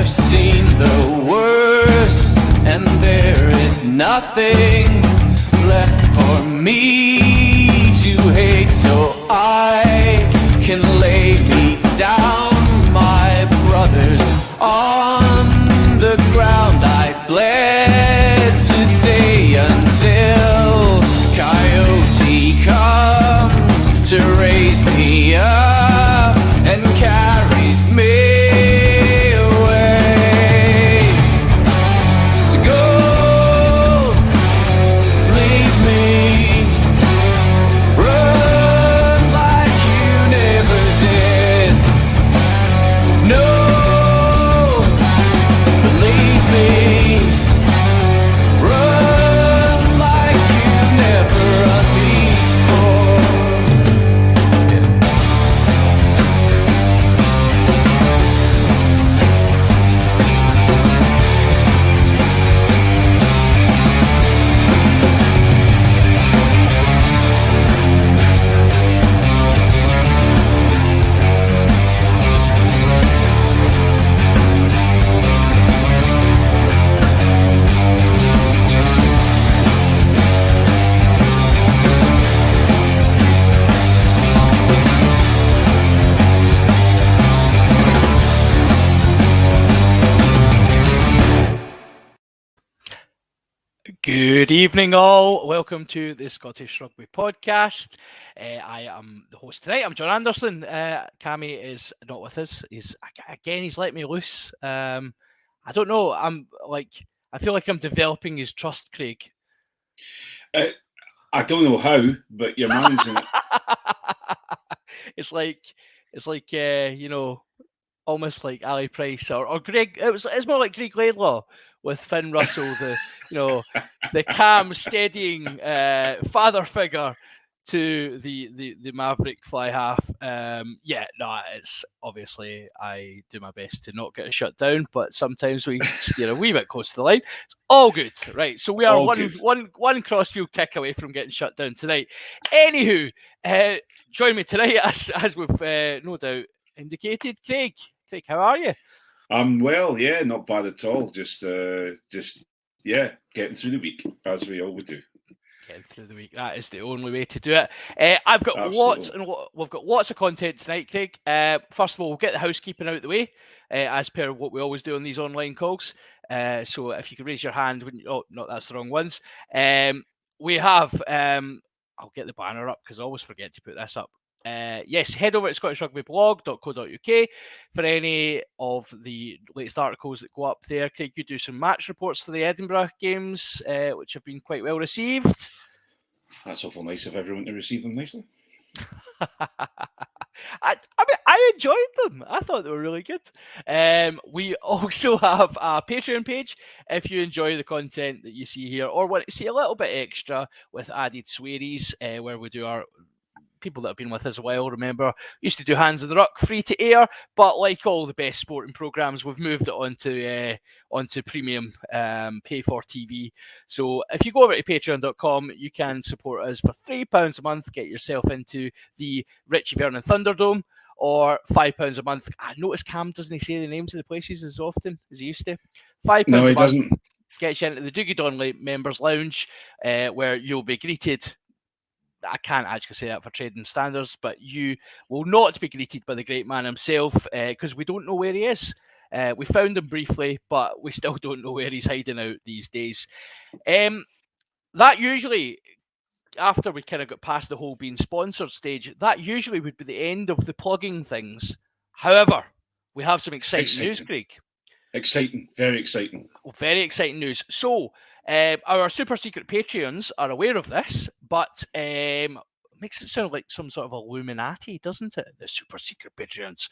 have seen the worst, and there is nothing left for me to hate, so I can lay me down, my brothers, on the ground. I bled today until Coyote comes to raise me up and carries me Good evening, all. Welcome to the Scottish Rugby Podcast. I am the host tonight. I'm John Anderson. Cammy is not with us. He's let me loose. I don't know. I feel like I'm developing his trust, Craig. I don't know how, but you're managing it. It's like almost like Ali Price or Greg. It's more like Greg Laidlaw with Finn Russell, the calm, steadying father figure to the Maverick fly half. It's obviously I do my best to not get shut down, but sometimes we steer a wee bit close to the line. It's all good, right? So we are one crossfield kick away from getting shut down tonight. Anywho, join me tonight as we've no doubt indicated. Craig, how are you? I'm well, yeah, not bad at all. Just getting through the week as we always do. Getting through the week, that is the only way to do it. I've got we've got lots of content tonight, Craig. First of all, we'll get the housekeeping out of the way, as per what we always do on these online calls. So if you could raise your hand, that's the wrong ones. We have, I'll get the banner up because I always forget to put this up. Yes, head over to scottishrugbyblog.co.uk for any of the latest articles that go up there. Craig, you do some match reports for the Edinburgh games, which have been quite well received. That's awful nice of everyone to receive them nicely. I enjoyed them. I thought they were really good. We also have a Patreon page if you enjoy the content that you see here or want to see a little bit extra with added swearies, where we do our people that have been with us a while remember used to do Hands of the Ruck free to air, but like all the best sporting programs, we've moved it onto premium pay for TV. So if you go over to patreon.com, you can support us for £3 a month, get yourself into the Richie Vernon Thunderdome, or £5 a month. I notice Cam doesn't say the names of the places as often as he used to. £5 no, he a month doesn't. Gets you into the Doogie Don members lounge, where you'll be greeted. I can't actually say that for trading standards, but you will not be greeted by the great man himself, because we don't know where he is. We found him briefly, but we still don't know where he's hiding out these days. That usually, after we kind of got past the whole being sponsored stage, that usually would be the end of the plugging things. However, we have some exciting news, Craig. Exciting, very exciting. Very exciting news. So, our super secret Patreons are aware of this, but makes it sound like some sort of Illuminati, doesn't it? The super secret Patreons.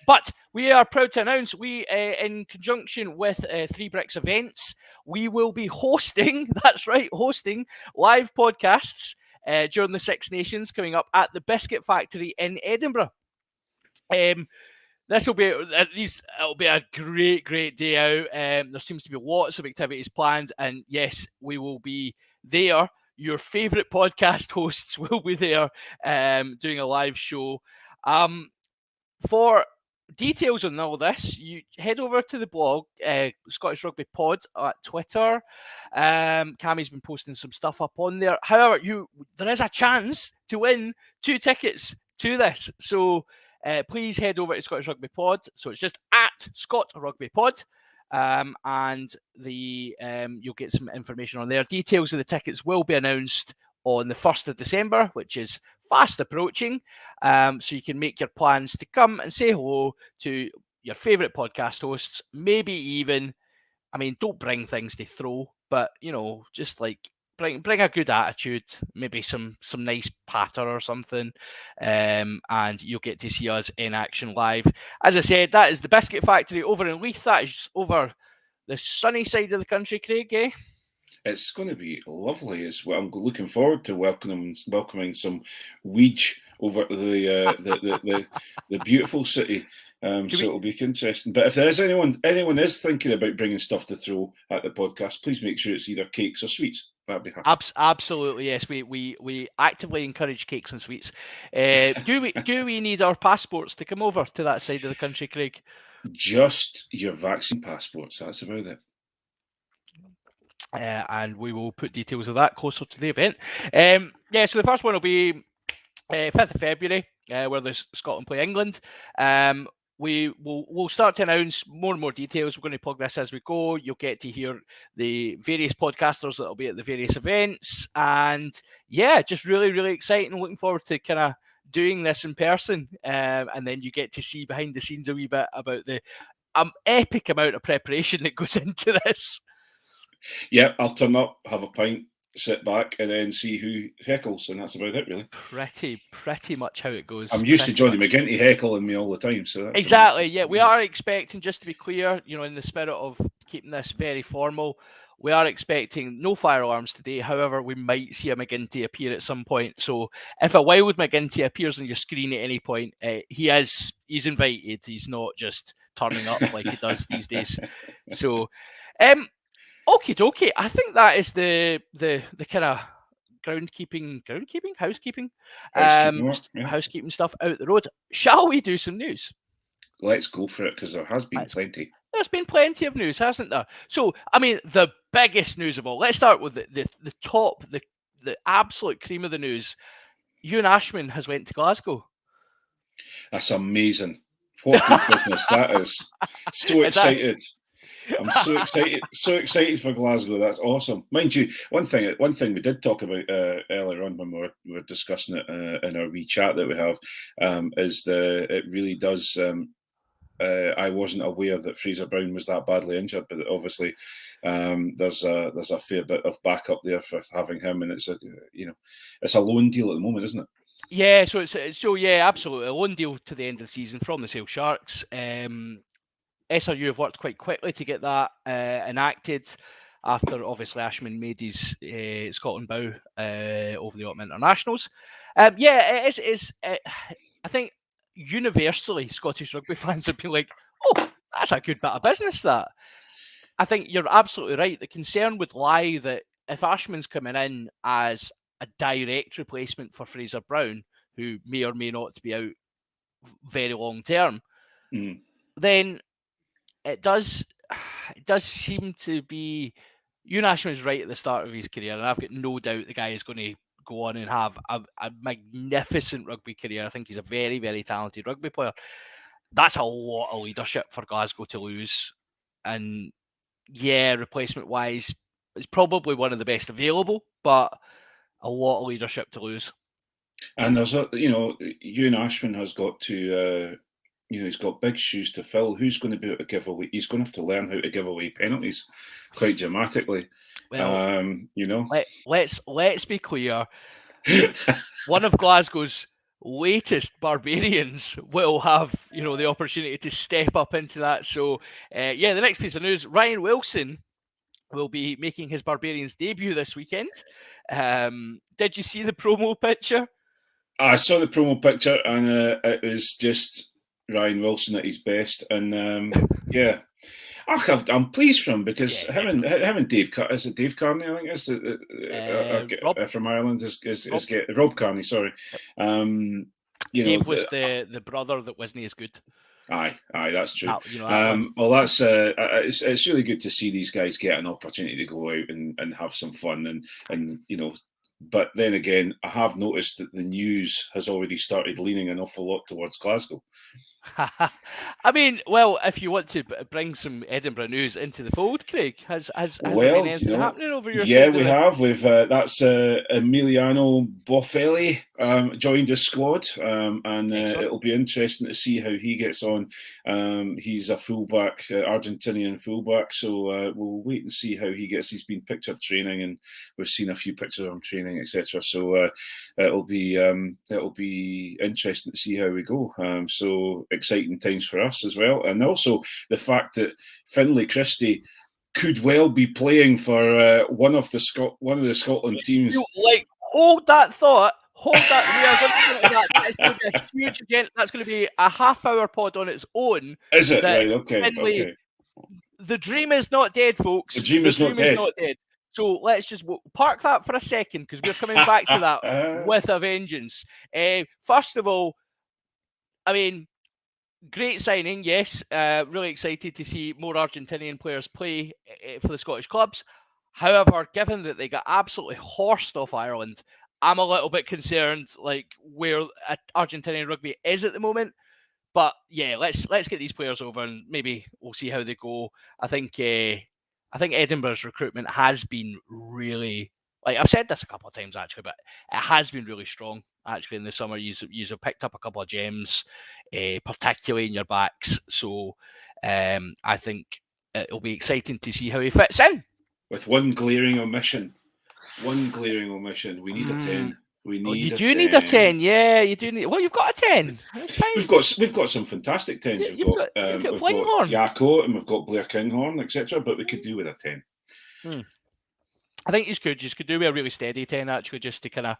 But we are proud to announce we, in conjunction with Three Bricks Events, we will be hosting, that's right, hosting live podcasts during the Six Nations coming up at the Biscuit Factory in Edinburgh. This will be it'll be a great day out. There seems to be lots of activities planned, and yes, we will be there. Your favourite podcast hosts will be there doing a live show. For details on all this, you head over to the blog, Scottish Rugby Pod at Twitter. Cammie's been posting some stuff up on there. However, there is a chance to win 2 tickets to this. So please head over to Scottish Rugby Pod. So it's just at Scott Rugby Pod. And you'll get some information on there. Details of the tickets will be announced on the 1st of December, which is fast approaching. So you can make your plans to come and say hello to your favourite podcast hosts. Maybe even, don't bring things to throw, but, just like bring a good attitude, maybe some nice patter or something, and you'll get to see us in action live. As I said, that is the Biscuit Factory over in Leith. That is over the sunny side of the country, Craig, eh? It's going to be lovely. I'm looking forward to welcoming some Weege over the beautiful city. So it'll be interesting. But if there is anyone is thinking about bringing stuff to throw at the podcast, please make sure it's either cakes or sweets. That'd be happy. Absolutely, yes. We actively encourage cakes and sweets. Do we need our passports to come over to that side of the country, Craig? Just your vaccine passports. That's about it. And we will put details of that closer to the event. So the first one will be 5th of February, where there's Scotland play England. We'll start to announce more and more details. We're going to plug this as we go. You'll get to hear the various podcasters that will be at the various events. And yeah, just really, really exciting. Looking forward to kind of doing this in person. And then you get to see behind the scenes a wee bit about the epic amount of preparation that goes into this. Yeah, I'll turn up, have a pint, sit back, and then see who heckles, and that's about it, really. Pretty much how it goes. I'm used to Johnny McGinty heckling me all the time, so that's exactly. Yeah, we are expecting, just to be clear, in the spirit of keeping this very formal, we are expecting no fire alarms today. However, we might see a McGinty appear at some point. So if a wild McGinty appears on your screen at any point, he's invited. He's not just turning up like he does these days. So, okie dokie. I think that is the kind of housekeeping stuff out the road. Shall we do some news? Let's go for it, because there has been plenty. There's been plenty of news, hasn't there? So, the biggest news of all. Let's start with the top, the absolute cream of the news. Ewan Ashman has went to Glasgow. That's amazing. What good business that is. So excited. I'm so excited for Glasgow. That's awesome. Mind you, one thing we did talk about earlier on when we were discussing it in our wee chat that we have is it really does. I wasn't aware that Fraser Brown was that badly injured, but obviously there's a fair bit of backup there for having him, and it's a loan deal at the moment, isn't it? Yeah, so absolutely a loan deal to the end of the season from the Sale Sharks. SRU have worked quite quickly to get that enacted after obviously Ashman made his Scotland bow over the Autumn Internationals. It is. I think universally Scottish rugby fans have been like, "Oh, that's a good bit of business." That I think you're absolutely right. The concern would lie that if Ashman's coming in as a direct replacement for Fraser Brown, who may or may not be out very long term, then it does seem to be. Ewan Ashman's right at the start of his career, and I've got no doubt the guy is going to go on and have a magnificent rugby career. I think he's a very, very talented rugby player. That's a lot of leadership for Glasgow to lose. And yeah, replacement-wise, it's probably one of the best available, but a lot of leadership to lose. And there's Ewan Ashman has got to, he's got big shoes to fill. Who's going to be able to give away? He's going to have to learn how to give away penalties quite dramatically. Well, let's be clear. One of Glasgow's latest Barbarians will have, the opportunity to step up into that. So, the next piece of news: Ryan Wilson will be making his Barbarians debut this weekend. Did you see the promo picture? I saw the promo picture, and it was just Ryan Wilson at his best. And I'm pleased for him, because him and Dave, is it Dave Carney? I think is from Ireland. Is Rob Carney? Sorry. Dave was the brother that wasn't as good. Aye, that's true. That one. Well, that's it's really good to see these guys get an opportunity to go out and have some fun and But then again, I have noticed that the news has already started leaning an awful lot towards Glasgow. I mean, well, if you want to bring some Edinburgh news into the fold, Craig, has there been anything happening over your side? Yeah, we have. We've that's Emiliano Boffelli joined the squad, and it'll be interesting to see how he gets on. He's a fullback, Argentinian fullback, so we'll wait and see how he gets. He's been pictured training, and we've seen a few pictures of him training, etc. So it'll be interesting to see how we go. So exciting times for us as well, and also the fact that Finlay Christie could well be playing for one of the Scotland teams. Hold that thought. Hold that. We are going to that. It's going to be a huge again. That's going to be a half-hour pod on its own. Is it right? Okay. Finlay, the dream is not dead, folks. The dream is not dead. So let's just park that for a second because we're coming back to that with a vengeance. First of all, I mean, great signing, yes. Really excited to see more Argentinian players play for the Scottish clubs. However, given that they got absolutely horsed off Ireland, I'm a little bit concerned, like where Argentinian rugby is at the moment. But yeah, let's get these players over and maybe we'll see how they go. I think Edinburgh's recruitment has been really, like I've said this a couple of times actually, but it has been really strong actually in the summer. You've picked up a couple of gems, particularly in your backs. So I think it'll be exciting to see how he fits in. With one glaring omission. We need a 10. You do need a 10, yeah. You do need. Well, you've got a 10. That's fine. We've got some fantastic 10s. You've got Yako and we've got Blair Kinghorn, etc. But we could do with a 10. I think you could do with a really steady 10 actually, just to kind of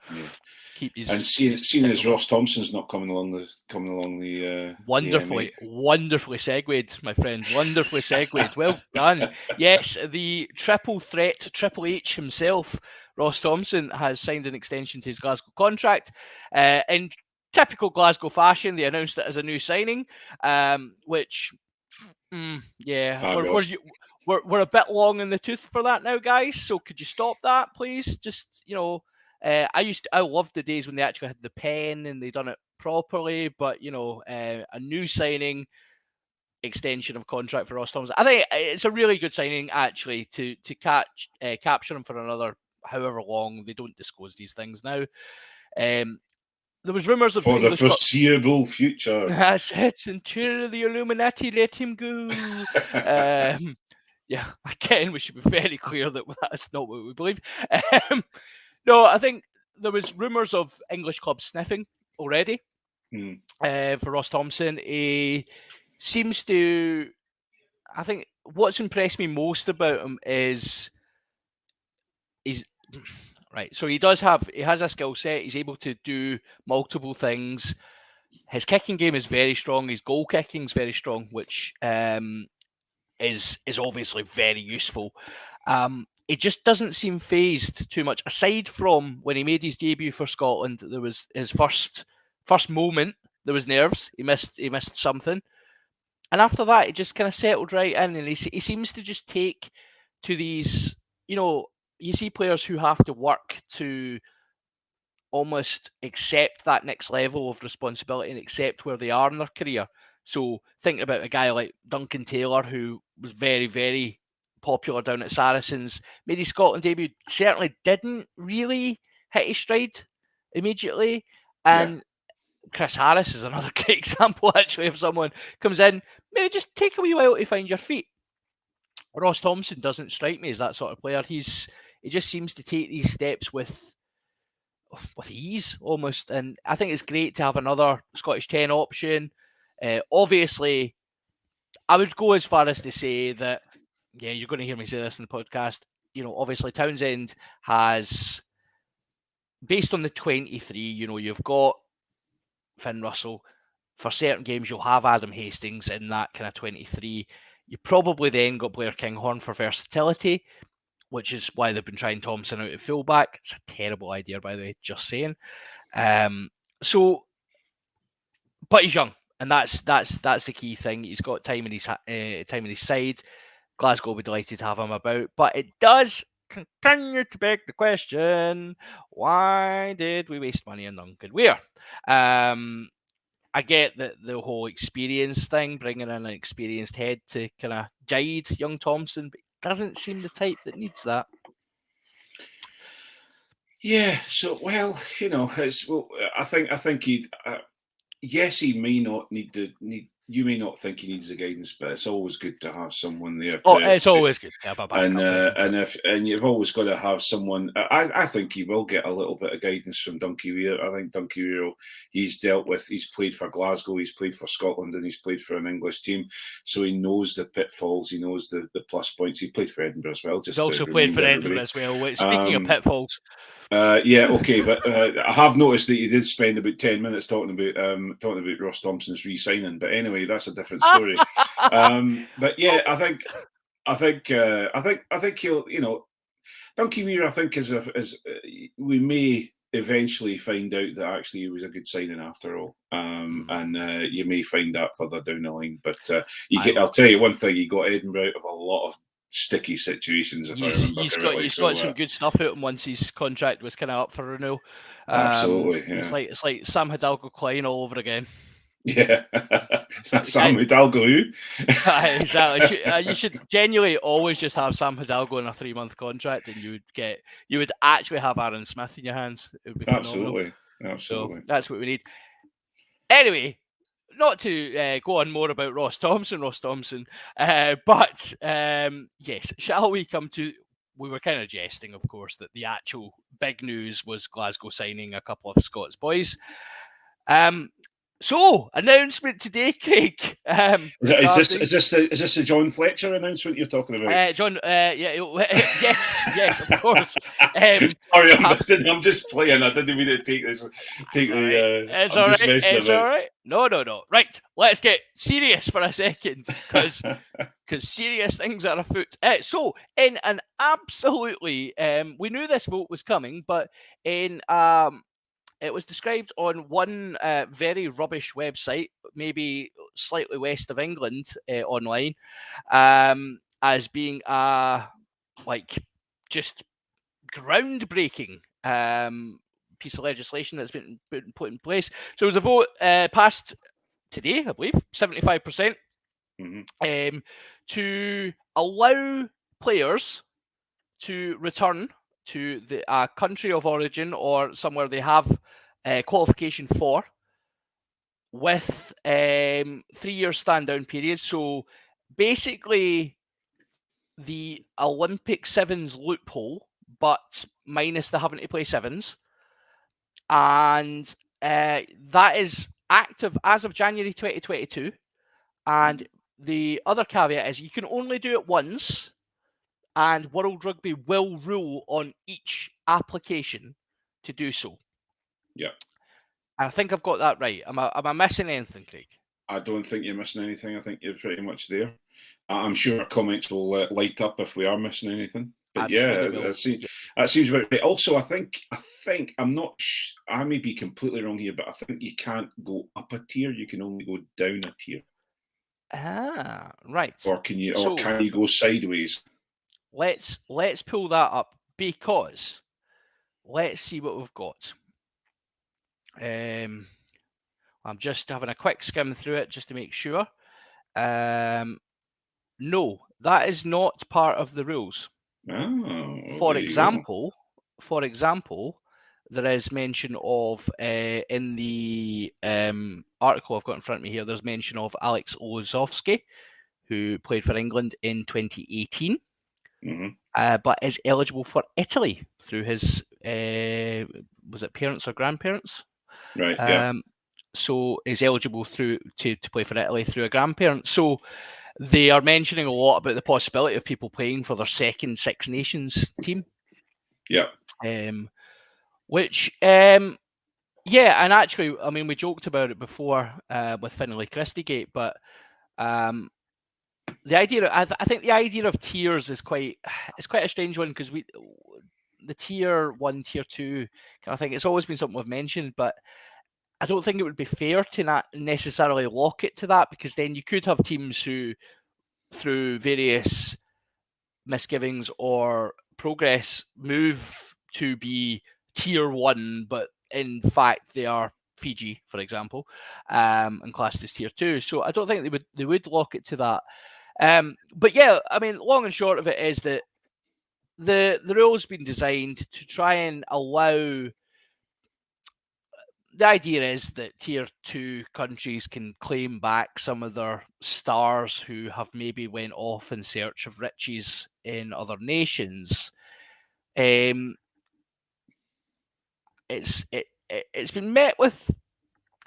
keep his. And seeing as Ross Thompson's not coming along the wonderfully segued, my friend. Wonderfully segued. Well done. Yes, the triple threat, Triple H himself, Ross Thompson, has signed an extension to his Glasgow contract. In typical Glasgow fashion, they announced it as a new signing, which, we're a bit long in the tooth for that now, guys. So could you stop that, please? Just, I loved the days when they actually had the pen and they done it properly. But a new signing, extension of contract for Ross Thompson. I think it's a really good signing actually to capture him for another however long. They don't disclose these things now. There was rumours of for the foreseeable future. That's it. Until the Illuminati let him go. Yeah, again, we should be very clear that that's not what we believe. No, I think there was rumours of English clubs sniffing already for Ross Thompson. He seems to. I think what's impressed me most about him is he's right. So he has a skill set. He's able to do multiple things. His kicking game is very strong. His goal kicking is very strong, which is obviously very useful. He just doesn't seem phased too much. Aside from when he made his debut for Scotland, there was his first moment. There was nerves. He missed something, and after that, he just kind of settled right in. And he seems to just take to these. You see players who have to work to almost accept that next level of responsibility and accept where they are in their career. So thinking about a guy like Duncan Taylor, who was very, very popular down at Saracens, made his Scotland debut, certainly didn't really hit his stride immediately. And Chris Harris is another great example, actually, if someone comes in, maybe just take a wee while to find your feet. Ross Thompson doesn't strike me as that sort of player. He just seems to take these steps with ease, almost. And I think it's great to have another Scottish 10 option. Obviously, I would go as far as to say that, you're going to hear me say this in the podcast. Obviously Townsend has, based on the 23, you've got Finn Russell. For certain games, you'll have Adam Hastings in that kind of 23. You probably then got Blair Kinghorn for versatility, which is why they've been trying Thompson out at fullback. It's a terrible idea, by the way, just saying. But he's young. And that's the key thing. He's got time in his side. Glasgow will be delighted to have him about, but it does continue to beg the question: why did we waste money on Duncan Weir? I get that the whole experience thing, bringing in an experienced head to kind of guide young Thompson, but he doesn't seem the type that needs that. Yeah, so well, it's I think he. Yes, he may not need. You may not think he needs the guidance, but it's always good to have someone there. It's always good to have a backup. And you've always got to have someone. I think he will get a little bit of guidance from Duncan Weir. I think Duncan Weir, he's played for Glasgow, he's played for Scotland, and he's played for an English team, so he knows the pitfalls, he knows the plus points. He played for Edinburgh as well. He's also played for Edinburgh as well. Speaking of pitfalls. Yeah, okay, but I have noticed that you did spend about 10 minutes talking about Ross Thompson's re-signing. But anyway, that's a different story. But yeah, I think he'll, Duncan Weir, I think is we may eventually find out that actually he was a good signing after all, and you may find that further down the line. But I'll tell you one thing: he got Edinburgh out of a lot of sticky situations. He's got some good stuff out of him once his contract was kind of up for renewal. Absolutely, yeah. It's like Sam Hidalgo Klein all over again. Yeah, Sam Hidalgo. Who? Exactly. You should genuinely always just have Sam Hidalgo in a 3-month contract, and you would actually have Aaron Smith in your hands. It would be absolutely. So that's what we need. Anyway, not to go on more about Ross Thompson, but yes, shall we come to? We were kind of jesting, of course, that the actual big news was Glasgow signing a couple of Scots boys. So, announcement today, Craig. Is this the John Fletcher announcement you're talking about? John, yes, of course. Sorry, I'm just playing. I didn't mean to take this. It's all right. It's all right. No. Right, let's get serious for a second, because serious things are afoot. So, in an absolutely, we knew this vote was coming, but in it was described on one very rubbish website, maybe slightly west of England, online, as being just groundbreaking piece of legislation that's been put in place. So it was a vote passed today, I believe, 75%, to allow players to return to the country of origin or somewhere they have qualification for, with 3-year stand-down periods. So basically the Olympic sevens loophole, but minus the having to play sevens. And that is active as of January 2022. And the other caveat is you can only do it once, and World Rugby will rule on each application to do so. Yeah. I think I've got that right. Am I missing anything, Craig? I don't think you're missing anything. I think you're pretty much there. I'm sure our comments will light up if we are missing anything. But that seems about right. Also, I think I'm not. I may be completely wrong here, but I think you can't go up a tier. You can only go down a tier. Ah, right. Or can you? Or can you go sideways? Let's pull that up, because let's see what we've got. I'm just having a quick skim through it just to make sure. No, that is not part of the rules. Oh, for example, there is mention of in the article I've got in front of me here. There's mention of Alex Ozowski, who played for England in 2018. But is eligible for Italy through his was it parents or grandparents? Right. Yeah. So is eligible to play for Italy through a grandparent. So they are mentioning a lot about the possibility of people playing for their second Six Nations team. Yeah. Which and actually, I mean, we joked about it before with Finlay Christygate, but the idea of, I think the idea of tiers is quite a strange one, because the tier 1, tier 2 kind of thing, it's always been something we've mentioned, but I don't think it would be fair to not necessarily lock it to that, because then you could have teams who, through various misgivings or progress, move to be tier 1, but in fact they are Fiji, for example, and classed as tier 2. So I don't think they would lock it to that. But yeah, I mean, long and short of it is that the rule's been designed to try and allow. The idea is that tier 2 countries can claim back some of their stars who have maybe went off in search of riches in other nations. It's been met with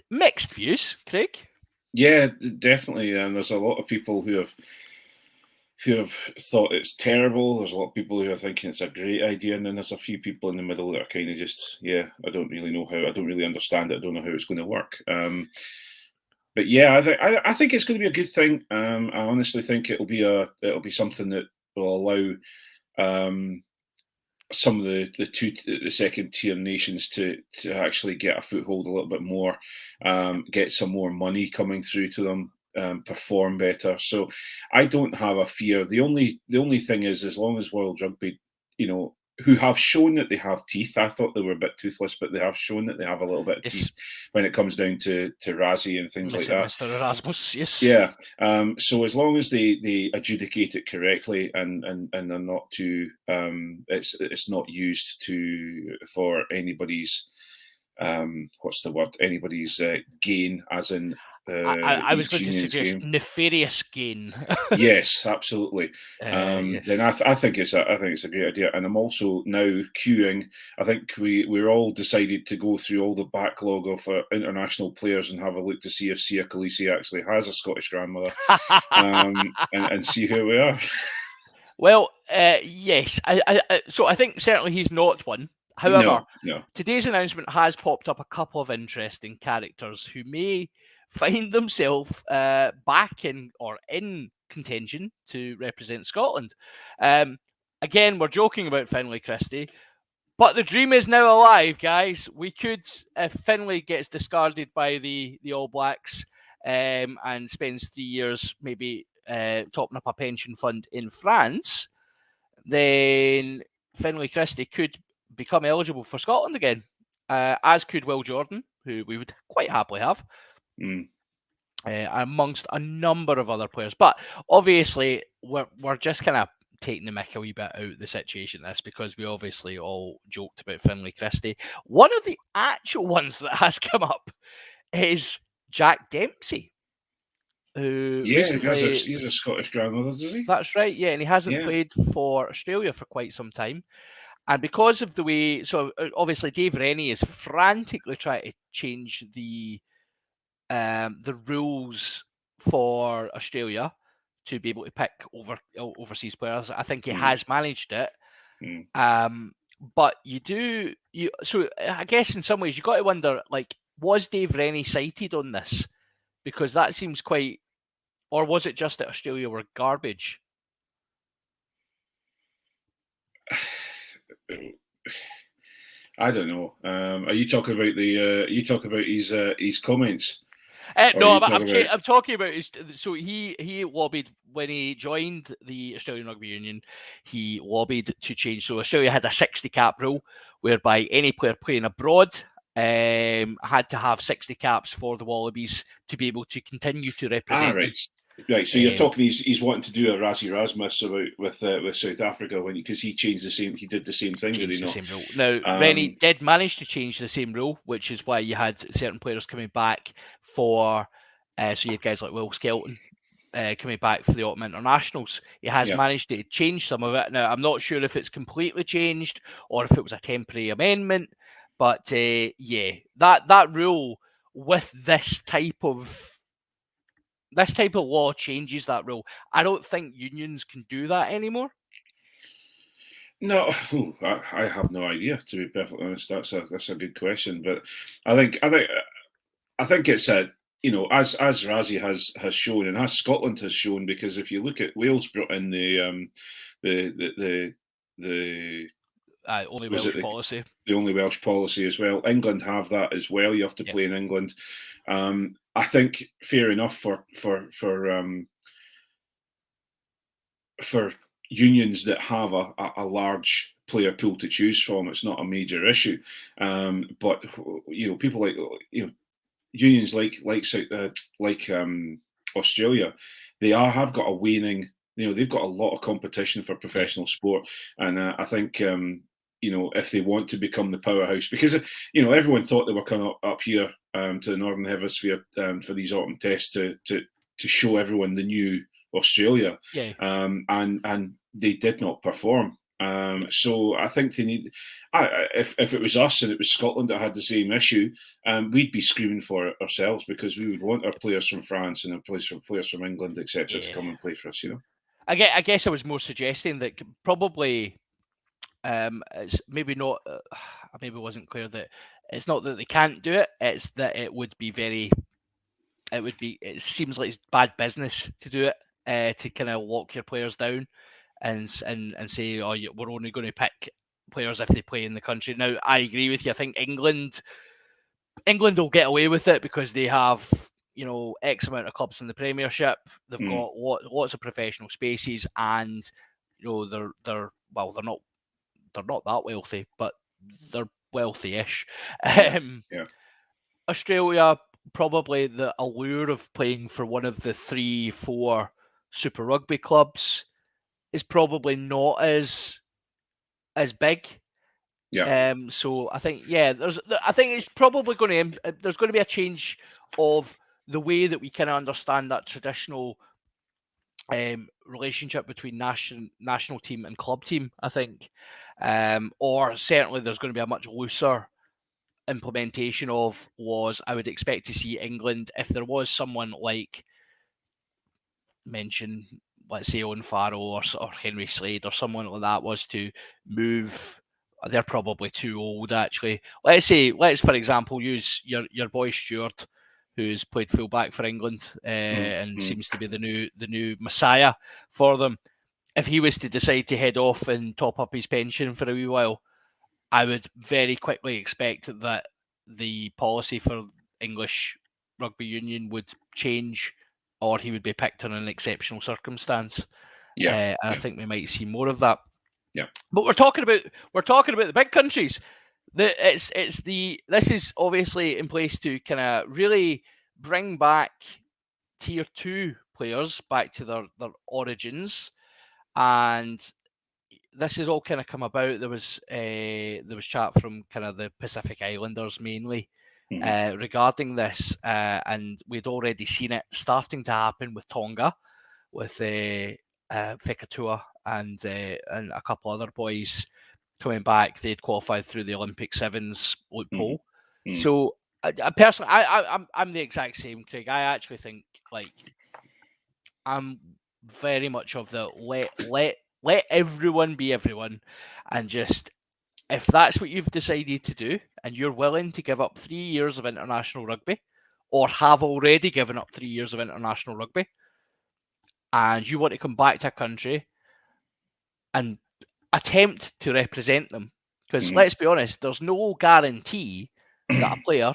mixed views, Craig. Yeah, definitely. And there's a lot of people who have thought it's terrible. There's a lot of people who are thinking it's a great idea, and then there's a few people in the middle that are kind of just, yeah, I don't really know how. I don't really understand it. I don't know how it's going to work. But yeah, I think it's going to be a good thing. I honestly think it'll be something that will allow some of the second tier nations to actually get a foothold a little bit more, get some more money coming through to them, perform better. So I don't have a fear. The only thing is, as long as World Rugby, who have shown that they have teeth. I thought they were a bit toothless, but they have shown that they have a little bit of teeth when it comes down to Razzie and things like that. Mr. Erasmus, yes. Yeah. So as long as they adjudicate it correctly and are not too, it's not used for anybody's anybody's gain, as in. I was going to suggest nefarious gain. Yes, absolutely. Yes. Then I think it's a great idea, and I'm also now queuing. I think we're all decided to go through all the backlog of international players and have a look to see if Sia Khaleesi actually has a Scottish grandmother, and see who we are. Well, yes. So I think certainly he's not one. However, no. Today's announcement has popped up a couple of interesting characters who may find themselves back in contention to represent Scotland. Again, we're joking about Finlay Christie, but the dream is now alive, guys. We could, if Finlay gets discarded by the All Blacks and spends 3 years maybe topping up a pension fund in France, then Finlay Christie could become eligible for Scotland again, as could Will Jordan, who we would quite happily have, amongst a number of other players. But obviously, we're just kind of taking the mick a wee bit out of the situation, this, because we obviously all joked about Finlay Christie. One of the actual ones that has come up is Jack Dempsey. He has a Scottish grandmother, does he? That's right, yeah, and he hasn't played for Australia for quite some time. And because of the way, so obviously Dave Rennie is frantically trying to change the rules for Australia to be able to pick overseas players. I think he has managed it. But so I guess in some ways you got to wonder, like, was Dave Rennie cited on this? Because that seems quite, or was it just that Australia were garbage? I don't know. Are you talking about his comments? No, I'm talking about his. So he lobbied when he joined the Australian Rugby Union. He lobbied to change. So Australia had a 60 cap rule, whereby any player playing abroad had to have 60 caps for the Wallabies to be able to continue to represent. Right, so you're talking. He's wanting to do a Razzie Rasmus with South Africa because he changed the same. He did the same thing, did he not? Same rule. Now, Rennie did manage to change the same rule, which is why you had certain players coming back for. So you had guys like Will Skelton coming back for the Autumn Internationals. He has managed to change some of it. Now, I'm not sure if it's completely changed or if it was a temporary amendment, but that rule with this type of law changes that rule. I don't think unions can do that anymore. No, I have no idea, to be perfectly honest. That's a good question, but I think it's as Razzie has shown, and as Scotland has shown, because if you look at Wales brought in the Only Was Welsh it policy. the only Welsh policy as well? England have that as well. You have to play in England. I think fair enough for unions that have a large player pool to choose from. It's not a major issue. But people like unions like Australia, they have got a waning. They've got a lot of competition for professional sport, and I think if they want to become the powerhouse, because everyone thought they were coming up here to the Northern Hemisphere for these autumn tests to show everyone the new Australia, and they did not perform. So I think they need. If it was us and it was Scotland that had the same issue, we'd be screaming for it ourselves, because we would want our players from France and our players from England, etc., to come and play for us. I guess I was more suggesting that probably it's maybe not. I maybe wasn't clear that it's not that they can't do it; it's that it would be very. It seems like it's bad business to do it, to kind of lock your players down and say, oh, we're only going to pick players if they play in the country. Now, I agree with you. I think England will get away with it because they have X amount of clubs in the Premiership. They've got lots of professional spaces, and they're not that wealthy, but they're wealthy-ish. Australia, probably the allure of playing for one of the 3-4 Super Rugby clubs is probably not as big. So I think I think it's probably going to there's going to be a change of the way that we kind of understand that traditional relationship between national team and club team. I think, or certainly there's going to be a much looser implementation of laws. I would expect to see England, if there was someone like let's say Owen Farrell or Henry Slade or someone like that was to move. They're probably too old, actually. Let's for example use your boy Stewart, who's played fullback for England and seems to be the new messiah for them. If he was to decide to head off and top up his pension for a wee while, I would very quickly expect that the policy for English Rugby Union would change, or he would be picked on an exceptional circumstance. And I think we might see more of that. But we're talking about the big countries. This is obviously in place to kind of really bring back tier 2 players back to their origins, and this has all kind of come about. There was chat from kind of the Pacific Islanders mainly regarding this, and we'd already seen it starting to happen with Tonga, with Fekatua and a couple other boys coming back. They'd qualified through the Olympic Sevens loophole. So I personally, I'm the exact same, Craig. I actually think I'm very much of the let everyone be everyone, and just if that's what you've decided to do and you're willing to give up 3 years of international rugby, or have already given up 3 years of international rugby, and you want to come back to a country and attempt to represent them, because let's be honest, there's no guarantee that a player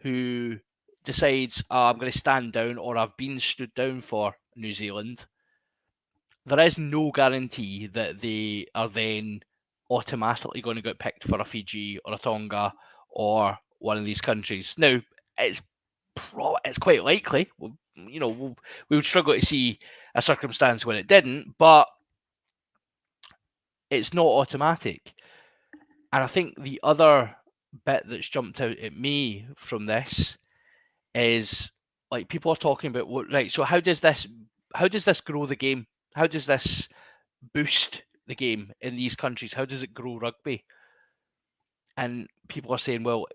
who decides, I'm going to stand down, or I've been stood down for New Zealand, there is no guarantee that they are then automatically going to get picked for a Fiji or a Tonga or one of these countries. Now, it's quite likely. We would struggle to see a circumstance when it didn't, but it's not automatic. And I think the other bit that's jumped out at me from this is people are talking about so how does this grow the game? How does this boost the game in these countries? How does it grow rugby? And people are saying, well,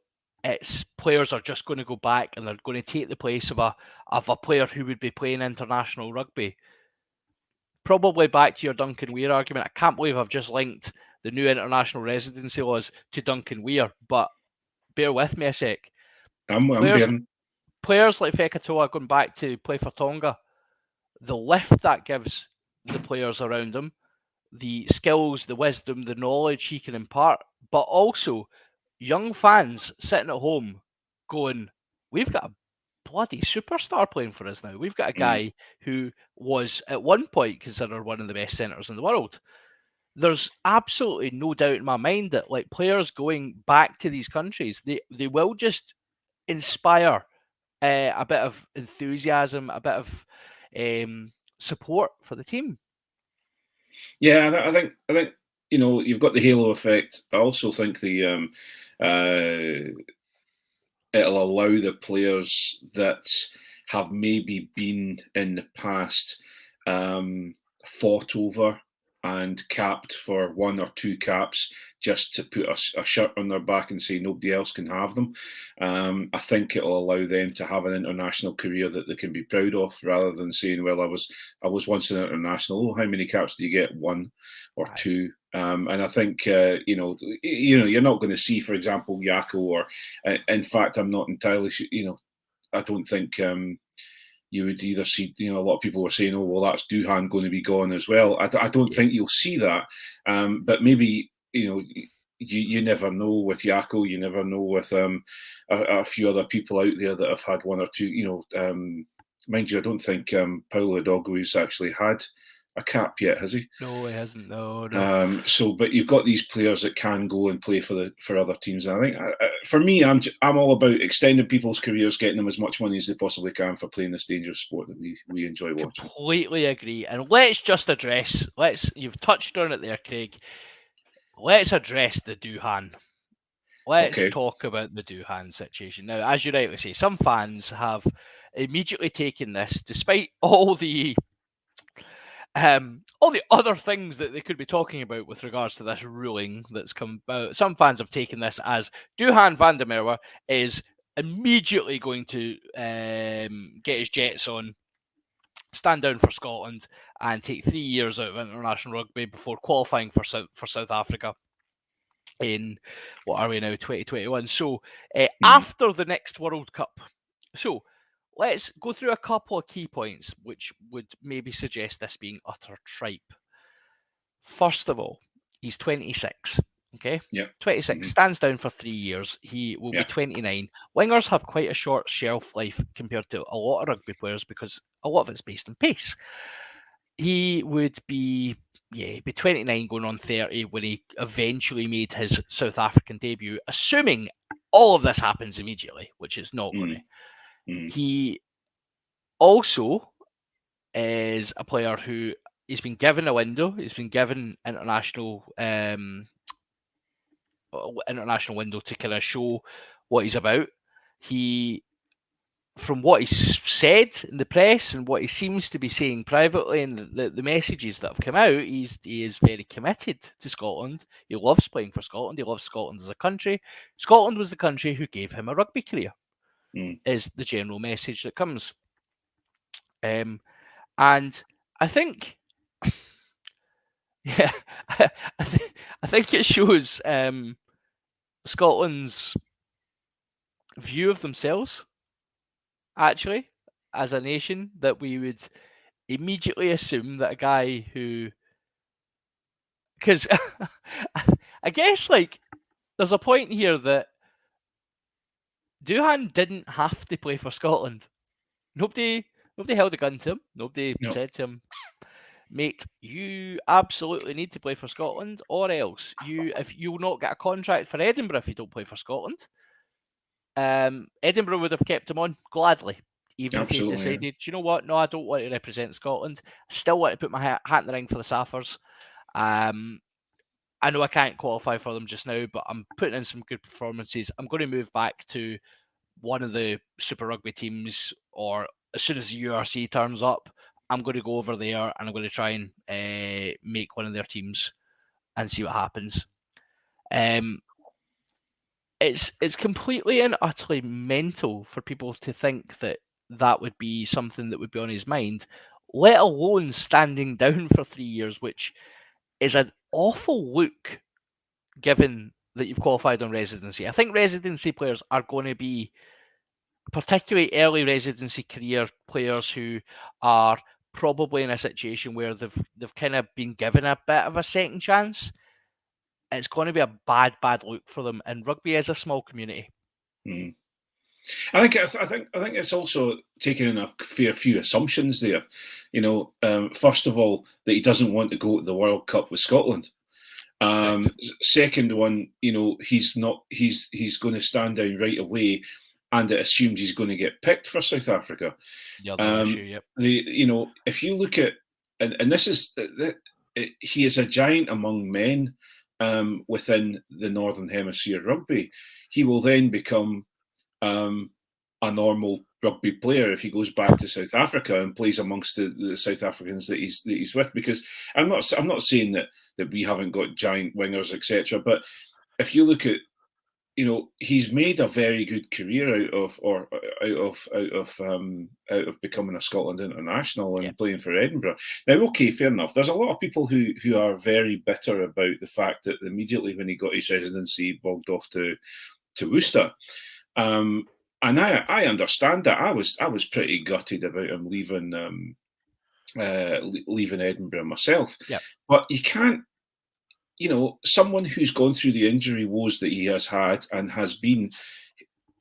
it's players are just going to go back and they're going to take the place of a player who would be playing international rugby. Probably back to your Duncan Weir argument. I can't believe I've just linked the new international residency laws to Duncan Weir, but bear with me a sec. Players like Fekatoa going back to play for Tonga, the lift that gives the players around them, the skills, the wisdom, the knowledge he can impart, but also young fans sitting at home going, we've got a bloody superstar playing for us now. We've got a guy who was at one point considered one of the best centres in the world. There's absolutely no doubt in my mind that like players going back to these countries, they will just inspire a bit of enthusiasm, a bit of support for the team. Yeah, I think you've got the halo effect. I also think it'll allow the players that have maybe been in the past fought over and capped for 1 or 2 caps just to put a shirt on their back and say nobody else can have them. I think it'll allow them to have an international career that they can be proud of, rather than saying, "Well, I was once an international. Oh, how many caps do you get? 1 or 2." And I think you're not going to see, for example, Yako, or in fact, I'm not entirely sure. I don't think you would either see. A lot of people were saying, "Oh, well, that's Duhan going to be gone as well." I don't think you'll see that, but maybe you never know with Yako. You never know with a few other people out there that have had 1 or 2. Mind you, I don't think Paulo Dogu's actually had a cap yet, has he? No, he hasn't. No. But you've got these players that can go and play for other teams. And I think for me, I'm all about extending people's careers, getting them as much money as they possibly can for playing this dangerous sport that we enjoy watching. Completely agree. And let's just address. You've touched on it there, Craig. Let's address the Duhan. Let's talk about the Duhan situation. Now, as you rightly say, some fans have immediately taken this, despite all the other things that they could be talking about with regards to this ruling that's come about. Some fans have taken this as Duhan van der Merwe is immediately going to get his jets on, stand down for Scotland, and take 3 years out of international rugby before qualifying for South Africa in, what are we now, 2021. So after the next World Cup. So let's go through a couple of key points which would maybe suggest this being utter tripe. First of all, he's 26. Okay? Yeah. 26, stands down for 3 years. He will be 29. Wingers have quite a short shelf life compared to a lot of rugby players because a lot of it's based on pace. He would be 29 going on 30 when he eventually made his South African debut, assuming all of this happens immediately, which is not going to. He also is a player who he's been given a window. He's been given international window to kind of show what he's about. He, from what he's said in the press and what he seems to be saying privately and the messages that have come out, he is very committed to Scotland. He loves playing for Scotland. He loves Scotland as a country. Scotland was the country who gave him a rugby career, is the general message that comes. And I think, I think it shows Scotland's view of themselves, actually, as a nation, that we would immediately assume that a guy who, because I guess there's a point here that Duhan didn't have to play for Scotland. Nobody held a gun to him. Nobody said to him, "Mate, you absolutely need to play for Scotland, or else if you'll not get a contract for Edinburgh if you don't play for Scotland." Edinburgh would have kept him on gladly, even if he decided, you know what, no, I don't want to represent Scotland. I still want to put my hat in the ring for the Saffers. I know I can't qualify for them just now, but I'm putting in some good performances. I'm going to move back to one of the Super Rugby teams, or as soon as the URC turns up, I'm going to go over there and I'm going to try and make one of their teams and see what happens. It's completely and utterly mental for people to think that would be something that would be on his mind, let alone standing down for 3 years, which is an awful look given that you've qualified on residency. I think residency players are going to be, particularly early residency career players who are probably in a situation where they've kind of been given a bit of a second chance, it's going to be a bad look for them. And rugby is a small community. Mm. I think it's also taking in a fair few assumptions there. First of all, that he doesn't want to go to the World Cup with Scotland. Right. Second one, he's going to stand down right away, and it assumes he's going to get picked for South Africa. The other issue, yep. If you look at, and this is, he is a giant among men within the Northern Hemisphere rugby. He will then become a normal rugby player if he goes back to South Africa and plays amongst the South Africans that he's with. Because I'm not saying that we haven't got giant wingers, etc. But if you look at, he's made a very good career out of becoming a Scotland international and playing for Edinburgh. Now, okay, fair enough. There's a lot of people who are very bitter about the fact that immediately when he got his residency, he bogged off to Worcester. And I understand that. I was pretty gutted about him leaving Edinburgh myself. Yeah. But you can't, someone who's gone through the injury woes that he has had and has been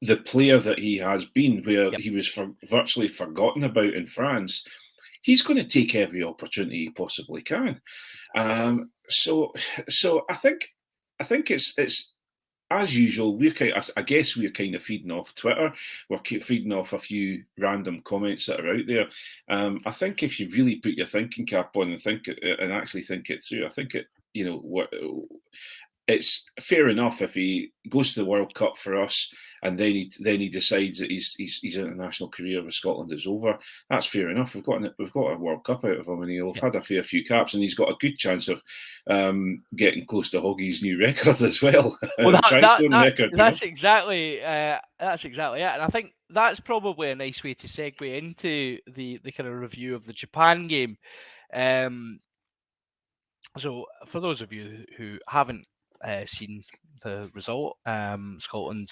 the player that he has been, where he was virtually forgotten about in France, he's going to take every opportunity he possibly can. So I think it's as usual. I guess we're kind of feeding off Twitter. We're feeding off a few random comments that are out there. I think if you really put your thinking cap on and actually think it through, I think it's fair enough if he goes to the World Cup for us and then he decides that his international career with Scotland is over. That's fair enough. We've got a World Cup out of him, and he'll have had a fair few caps, and he's got a good chance of getting close to Hoggy's new record as well. That's exactly it, and I think that's probably a nice way to segue into the kind of review of the Japan game. So, for those of you who haven't seen the result, Scotland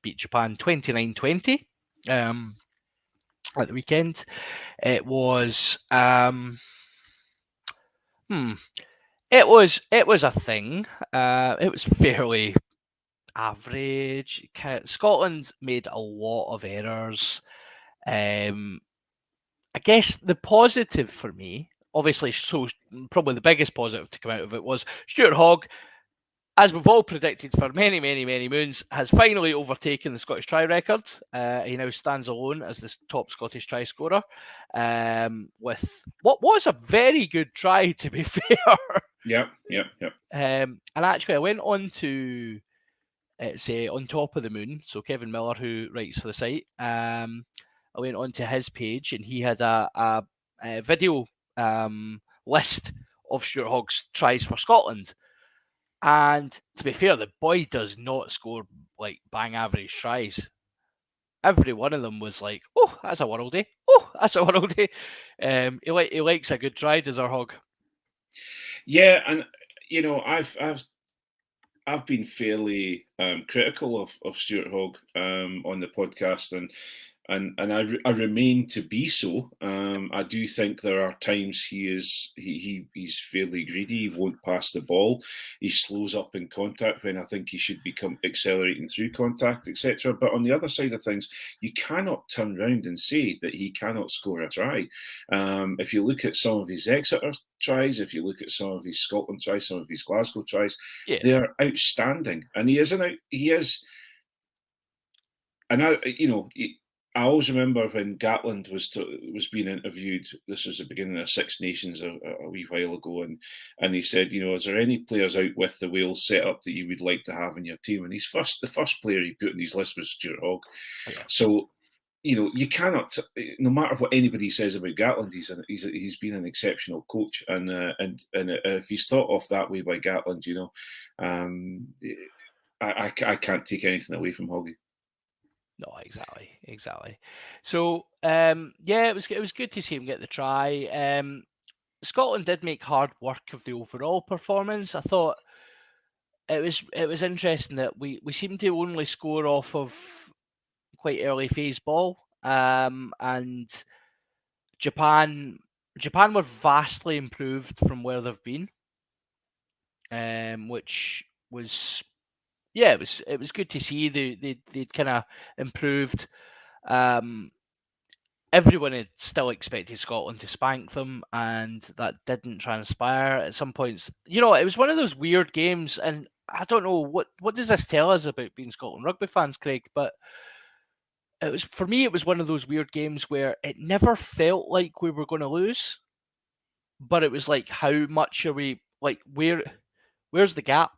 beat Japan 29-20 at the weekend. It was it was a thing. It was fairly average. Scotland made a lot of errors. I guess the positive for me, obviously, so probably the biggest positive to come out of it was Stuart Hogg, as we've all predicted for many, many, many moons, has finally overtaken the Scottish try record. He now stands alone as the top Scottish try scorer, with what was a very good try, to be fair. Yeah. And actually, I went on to say On Top of the Moon. So Kevin Miller, who writes for the site, I went on to his page, and he had a video list of Stuart Hogg's tries for Scotland. And to be fair, the boy does not score like bang average tries. Every one of them was like, "Oh, that's a worldie. Oh, that's a worldie." He likes a good try, does our Hogg? Yeah, and I've been fairly critical of Stuart Hogg on the podcast, and I remain to be so. I do think there are times he's fairly greedy. He won't pass the ball. He slows up in contact when I think he should become accelerating through contact, etc. But on the other side of things, you cannot turn around and say that he cannot score a try. If you look at some of his Exeter tries, if you look at some of his Scotland tries, some of his Glasgow tries, they're outstanding. And he is, and I always remember when Gatland was being interviewed. This was the beginning of Six Nations a wee while ago, and he said, is there any players out with the Wales setup that you would like to have in your team? And the first player he put on his list was Stuart Hogg. Yeah. So, you cannot, no matter what anybody says about Gatland, he's been an exceptional coach, and if he's thought of that way by Gatland, I can't take anything away from Hoggy. No, exactly. So, it was good to see him get the try. Scotland did make hard work of the overall performance. I thought it was interesting that we seemed to only score off of quite early phase ball, and Japan Japan were vastly improved from where they've been, which was it was good to see. They kind of improved. Everyone had still expected Scotland to spank them, and that didn't transpire. At some points, it was one of those weird games, and I don't know what does this tell us about being Scotland rugby fans, Craig, but for me it was one of those weird games where it never felt like we were going to lose, but it was like, how much are we, like, where's the gap?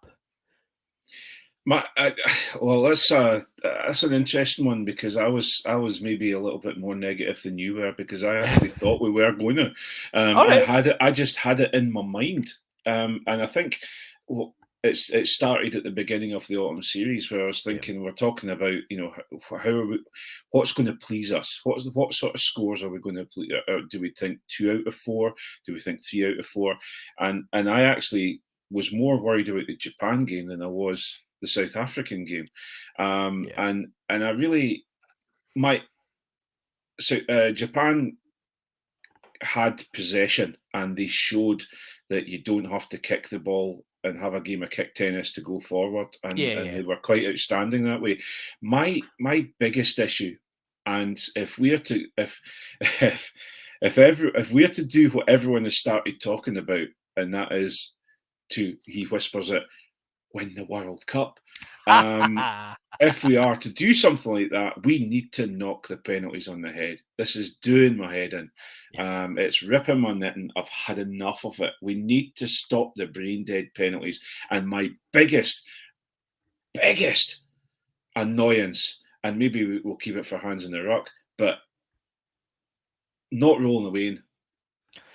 Well, that's an interesting one, because I was maybe a little bit more negative than you were, because I actually thought we were going to. Right. I just had it in my mind, and I think it started at the beginning of the autumn series, where I was thinking, we're talking about, how are we, what's going to please us? What sort of scores are we going to please? Do we think 2 out of 4? Do we think 3 out of 4? And I actually was more worried about the Japan game than I was the South African game, and I really Japan had possession, and they showed that you don't have to kick the ball and have a game of kick tennis to go forward, and they were quite outstanding that way. My biggest issue, and if we are to if we are to do what everyone has started talking about, and that is he whispers it, win the World Cup. If we are to do something like that, we need to knock the penalties on the head. This is doing my head in. It's ripping my knitting. I've had enough of it. We need to stop the brain dead penalties. And my biggest annoyance, and maybe we'll keep it for hands in the ruck, but not rolling away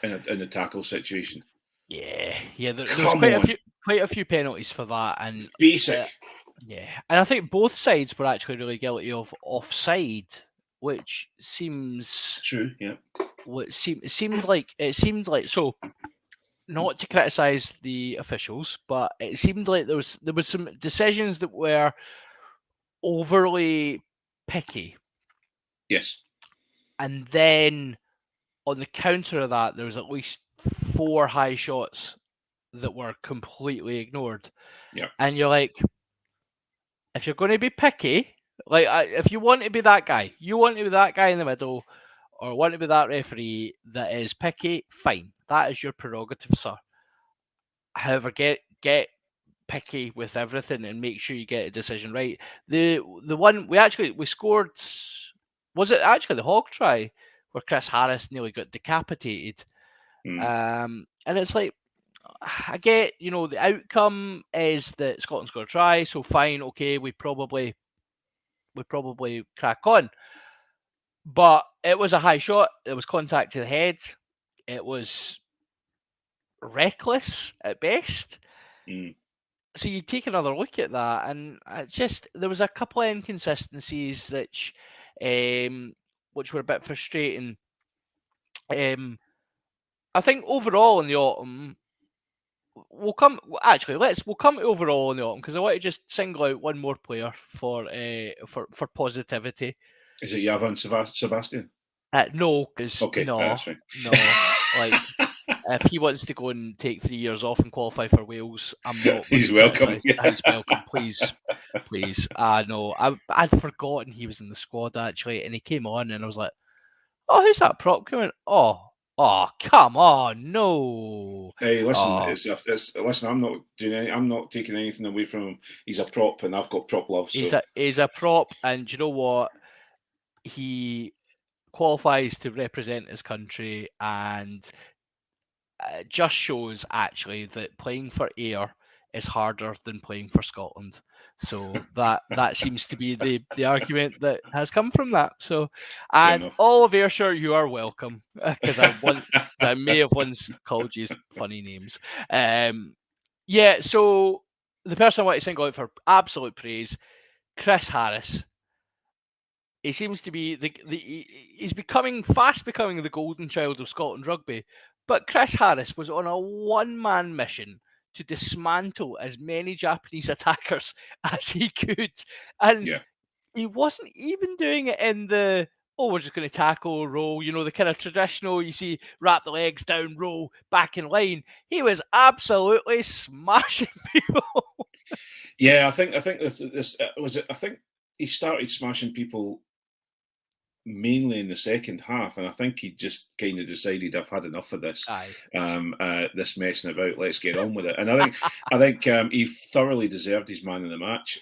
in a tackle situation. There's quite a few penalties for that, and basic. And I think both sides were actually really guilty of offside, which seems true. Yeah, it seemed like so. Not to criticise the officials, but it seemed like there was some decisions that were overly picky. Yes, and then on the counter of that, there was at least 4 high shots that were completely ignored. Yeah, and you're like, if you're going to be picky, like, if you want to be that guy, in the middle, or want to be that referee that is picky, fine. That is your prerogative, sir. However, get picky with everything and make sure you get a decision right. The one we scored, was it actually the hog try where Chris Harris nearly got decapitated? And it's like, I get, the outcome is that Scotland's going to try, so fine, okay, we probably crack on. But it was a high shot. It was contact to the head. It was reckless at best. So you take another look at that, and there was a couple of inconsistencies which were a bit frustrating. I think overall in the autumn, we'll come to overall in the autumn, because I want to just single out one more player for positivity. Is it Javan Sebastian? No, because no, like, if he wants to go and take 3 years off and qualify for Wales, I'm not. He's welcome. He's welcome. Please. No, I'd forgotten he was in the squad actually, and he came on, and I was like, "Oh, who's that prop coming? Oh, come on, no." Hey, listen, listen. I'm not taking anything away from him. He's a prop, and I've got prop love. So. He's a prop, and do you know what? He qualifies to represent his country, and just shows actually that playing for Ayr is harder than playing for Scotland. So that seems to be the argument that has come from that. So, and all of Ayrshire, you are welcome, because I may have once called you funny names. So the person I want to single out for absolute praise, Chris Harris. He seems to be he's fast becoming the golden child of Scotland rugby. But Chris Harris was on a one-man mission to dismantle as many Japanese attackers as he could. And he wasn't even doing it in the oh, we're just going to tackle, roll, the kind of traditional, you see, wrap the legs down, roll, back in line. He was absolutely smashing people. Yeah, I think this was it. I think he started smashing people mainly in the second half, and I think he just kind of decided, I've had enough of this, this messing about. Let's get on with it. And I think he thoroughly deserved his man of the match,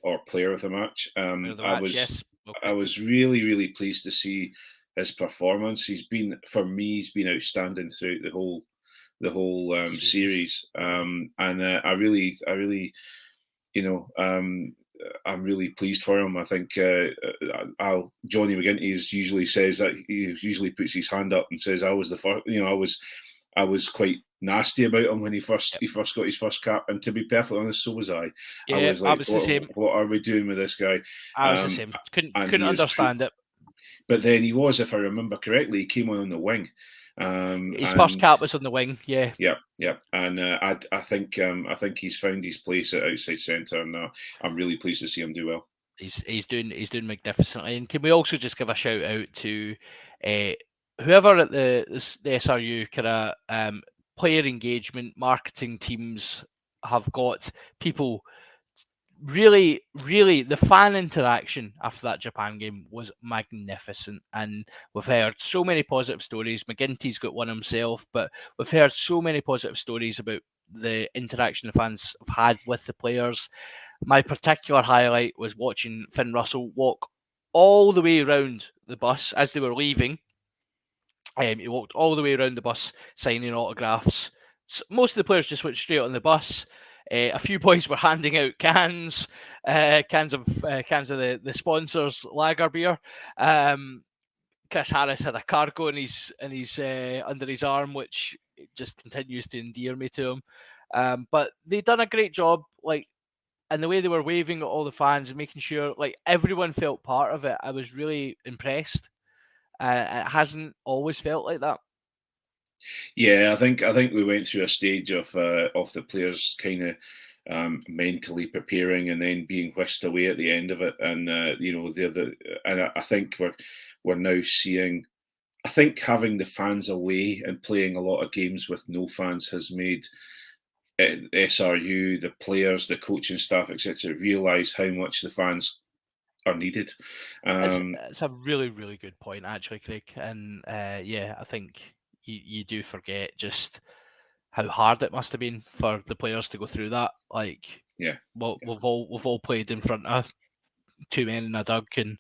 or player of the match. I was really, really pleased to see his performance. He's been outstanding throughout the whole series, and I really, I'm really pleased for him. I think Johnny McGinty usually says that he usually puts his hand up and says, "I was the first." I was quite nasty about him when he first got his first cap, and to be perfectly honest, so was I. Yeah, I was like, the same. What are we doing with this guy? I was the same. Couldn't understand it. But then he was, if I remember correctly, he came on the wing. His first cap was on the wing, yeah. Yeah, and I think he's found his place at outside centre, and I'm really pleased to see him do well. He's doing magnificently. And can we also just give a shout out to whoever at the SRU kind of player engagement marketing teams have got people. Really, really, the fan interaction after that Japan game was magnificent, and we've heard so many positive stories. McGinty's got one himself, but we've heard so many positive stories about the interaction the fans have had with the players. My particular highlight was watching Finn Russell walk all the way around the bus as they were leaving. He walked all the way around the bus signing autographs. Most of the players just went straight on the bus. A few boys were handing out cans of the sponsors' lager beer. Chris Harris had a cargo in his under his arm, which just continues to endear me to him. But they done a great job, and the way they were waving at all the fans and making sure everyone felt part of it. I was really impressed. It hasn't always felt like that. Yeah, I think we went through a stage of the players kind of mentally preparing and then being whisked away at the end of it, and and I think we're now seeing. I think having the fans away and playing a lot of games with no fans has made SRU, the players, the coaching staff, etc., realise how much the fans are needed. It's a really, really good point, actually, Craig. And I think you do forget just how hard it must have been for the players to go through that. We've all played in front of two men in a dug, and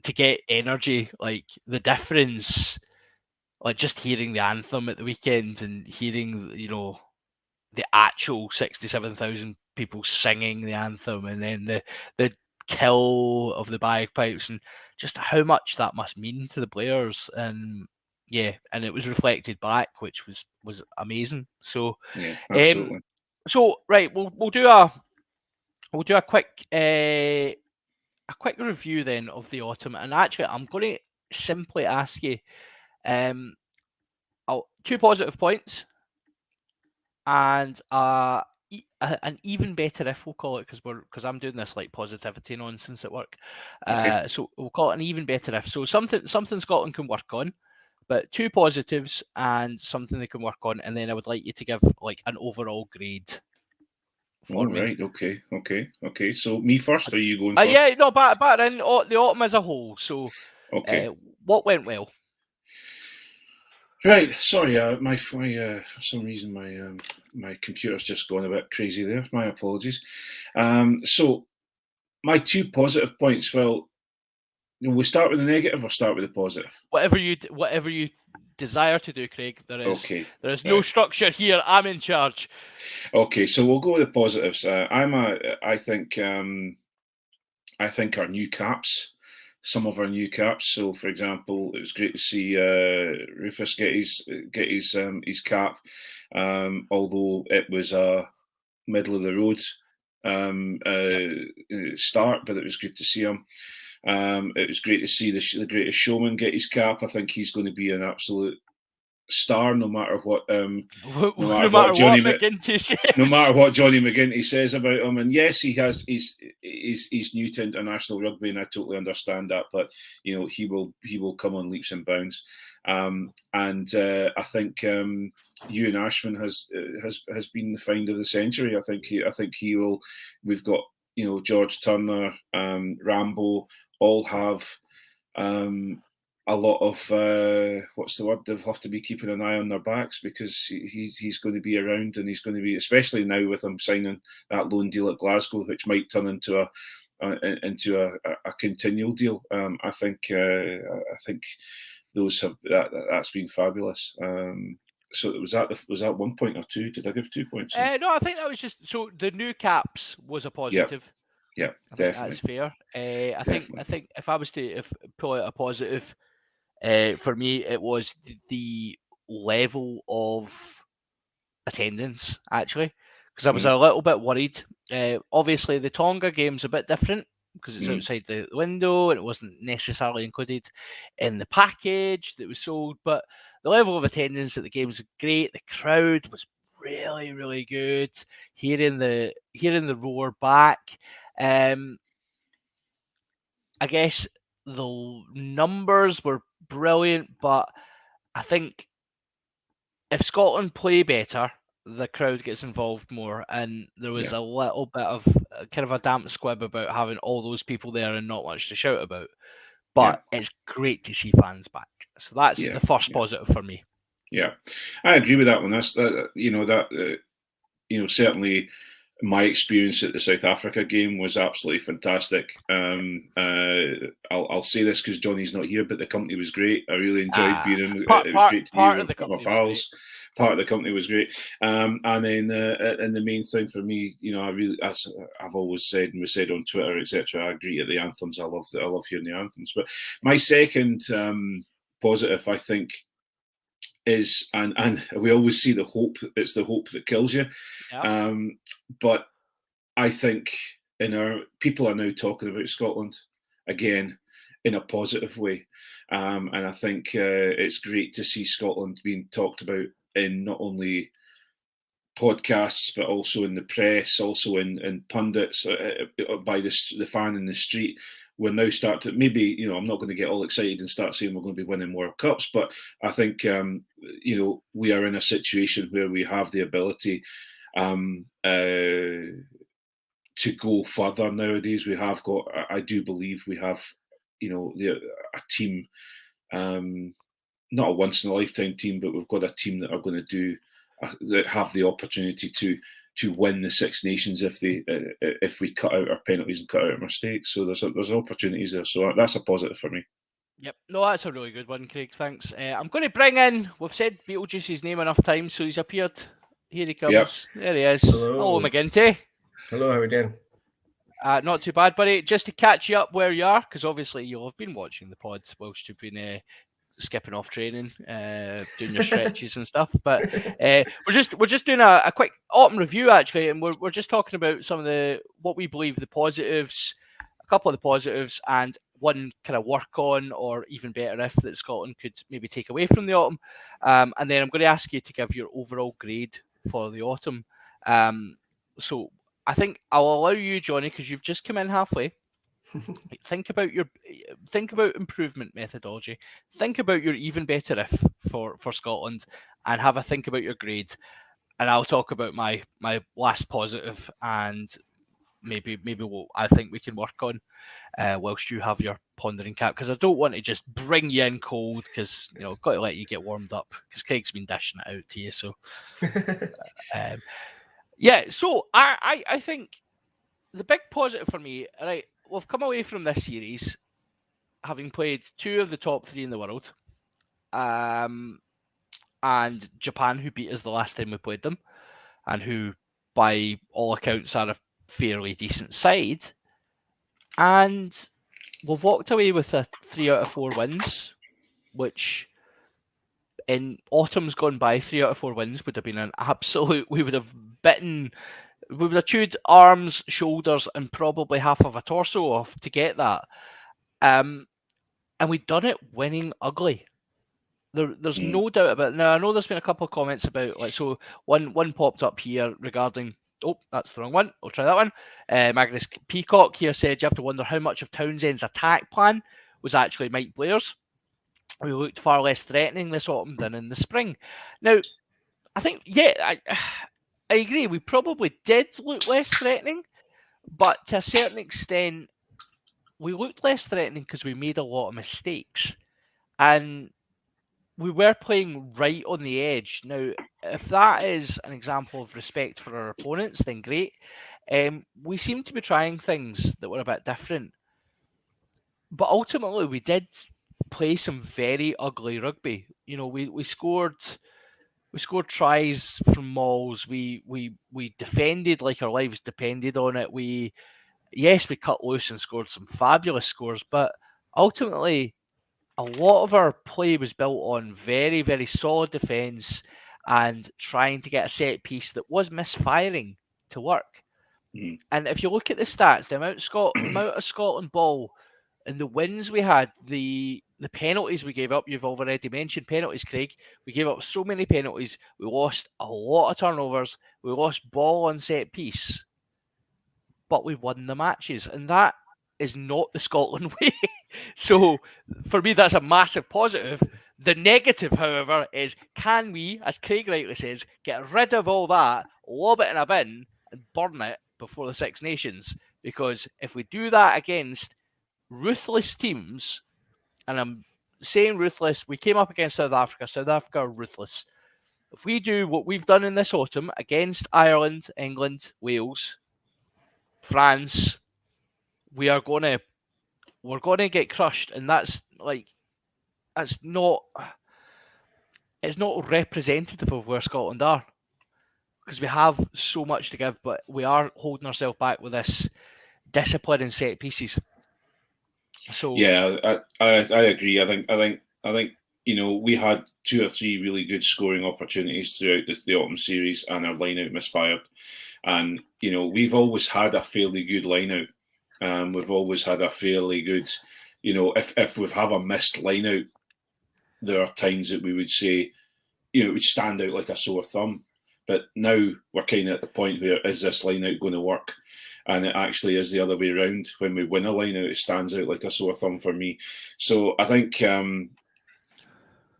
to get energy, the difference, just hearing the anthem at the weekend and hearing the actual 67,000 people singing the anthem, and then the kill of the bagpipes, and just how much that must mean to the players. And it was reflected back, which was amazing. So absolutely. Right, we'll do a quick review then of the autumn. And actually, I'm going to simply ask you 2 positive points and an even better if, we'll call it, because I'm doing this positivity nonsense at work. Okay. So we'll call it an even better if. So something Scotland can work on, but 2 positives and something they can work on, and then I would like you to give an overall grade. Right. Okay. So me first, or are you going first? Yeah, no, back in the autumn as a whole. So what went well? Right. Sorry, for some reason my computer's just gone a bit crazy there. My apologies. So my 2 positive points. Well, we start with the negative or start with the positive? Whatever you desire to do, Craig. There is no structure here. I'm in charge. Okay, so we'll go with the positives. I think our new caps. Some of our new caps. So, for example, it was great to see Rufus get his cap, although it was a middle of the road start, but it was good to see him. It was great to see the greatest showman get his cap. I think he's going to be an absolute star, no matter what Johnny McGinty says about him. And yes, he he's new to international rugby, and I totally understand that. But he will come on leaps and bounds. And I think Ewan Ashman has been the find of the century. I think he will. We've got George Turner, Rambo, all have a lot of what's the word? They'll have to be keeping an eye on their backs, because he's going to be around, and he's going to be, especially now with him signing that loan deal at Glasgow, which might turn into a continual deal. I think those have that's been fabulous. So was that 1 point or two? Did I give 2 points? No, I think that was just so the new caps was a positive. Yeah, I think definitely. that's fair. I think if I was to pull out a positive, for me it was the level of attendance, actually, because I was a little bit worried. Obviously, the Tonga game's a bit different because it's outside the window and it wasn't necessarily included in the package that was sold. But the level of attendance at the game was great. The crowd was really, really good. Hearing the roar back. I guess the numbers were brilliant, but I think if Scotland play better, the crowd gets involved more, and there was a little bit of kind of a damp squib about having all those people there and not much to shout about. But it's great to see fans back. So that's the first positive for me. Yeah, I agree with that one. That's certainly my experience at the South Africa game was absolutely fantastic. I'll say this because Johnny's not here, but the company was great. I really enjoyed being in. It was great to be with my pals. Part of the company was great. And then and the main thing for me, I really, as I've always said and we said on Twitter, etc., I agree at the anthems. I love hearing the anthems. But my second positive, I think, is, and we always see the hope. It's the hope that kills you. Yeah. But I think people are now talking about Scotland again in a positive way, and I think it's great to see Scotland being talked about in not only podcasts but also in the press, also in pundits, by the fan in the street. We're now starting. Maybe I'm not going to get all excited and start saying we're going to be winning World Cups, but I think we are in a situation where we have the ability to go further nowadays. We have got. I do believe we have, a team, not a once in a lifetime team, but we've got a team that are going to that have the opportunity to win the Six Nations if we cut out our penalties and cut out our mistakes. So there's opportunities there. So that's a positive for me. Yep. No, that's a really good one, Craig. Thanks. I'm going to bring in. We've said Beetlejuice's name enough times, so he's appeared. Here he comes. Yep. There he is. Hello McGinty. Hello, how are we doing? Not too bad, buddy. Just to catch you up where you are, because obviously you'll have been watching the pods whilst you've been skipping off training, doing your stretches and stuff. But we're just doing a quick autumn review actually, and we're just talking about some of what we believe the positives, a couple of the positives, and one kind of work on, or even better if, that Scotland could maybe take away from the autumn. And then I'm going to ask you to give your overall grade for the autumn. So I think I'll allow you, Johnny, because you've just come in halfway. Think about improvement methodology. Think about your even better if for Scotland, and have a think about your grades. And I'll talk about my last positive, and maybe what I think we can work on whilst you have your pondering cap, because I don't want to just bring you in cold, because got to let you get warmed up, because Craig's been dishing it out to you. So so I think the big positive for me, right, we've come away from this series having played two of the top three in the world, and Japan, who beat us the last time we played them, and who by all accounts are a fairly decent side, and we've walked away with a 3 out of 4 wins, which in autumn's gone by, 3 out of 4 wins would have been an absolute. We would have chewed arms, shoulders, and probably half of a torso off to get that, and we'd done it winning ugly. There's no doubt about it. Now I know there's been a couple of comments about, like, so one popped up here regarding Oh, that's the wrong one. I'll try that one. Magnus Peacock here said, you have to wonder how much of Townsend's attack plan was actually Mike Blair's. We looked far less threatening this autumn than in the spring. Now, I think, I agree. We probably did look less threatening, but to a certain extent, we looked less threatening because we made a lot of mistakes. And we were playing right on the edge. Now, if that is an example of respect for our opponents, then great. We seem to be trying things that were a bit different. But ultimately, we did play some very ugly rugby. You know, we scored tries from mauls. We defended like our lives depended on it. We cut loose and scored some fabulous scores, but ultimately a lot of our play was built on very, very solid defence and trying to get a set piece that was misfiring to work. Mm. And if you look at the stats, the amount of Scotland ball and the wins we had, the penalties we gave up, you've already mentioned penalties, Craig. We gave up so many penalties. We lost a lot of turnovers. We lost ball on set piece. But we won the matches. And that is not the Scotland way. So for me, that's a massive positive. The negative, however, is can we, as Craig rightly says, get rid of all that, lob it in a bin, and burn it before the Six Nations? Because if we do that against ruthless teams, and I'm saying ruthless, we came up against South Africa. South Africa are ruthless. If we do what we've done in this autumn against Ireland, England, Wales, France, we're going to get crushed, and it's not representative of where Scotland are, because we have so much to give, but we are holding ourselves back with this discipline and set pieces. So yeah, I agree. I think we had 2 or 3 really good scoring opportunities throughout the autumn series, and our line-out misfired. And we've always had a fairly good line-out. We've always had a fairly good, if we have a missed line-out, there are times that we would say, it would stand out like a sore thumb. But now we're kind of at the point where, is this line-out going to work? And it actually is the other way around. When we win a line-out, it stands out like a sore thumb for me. So I think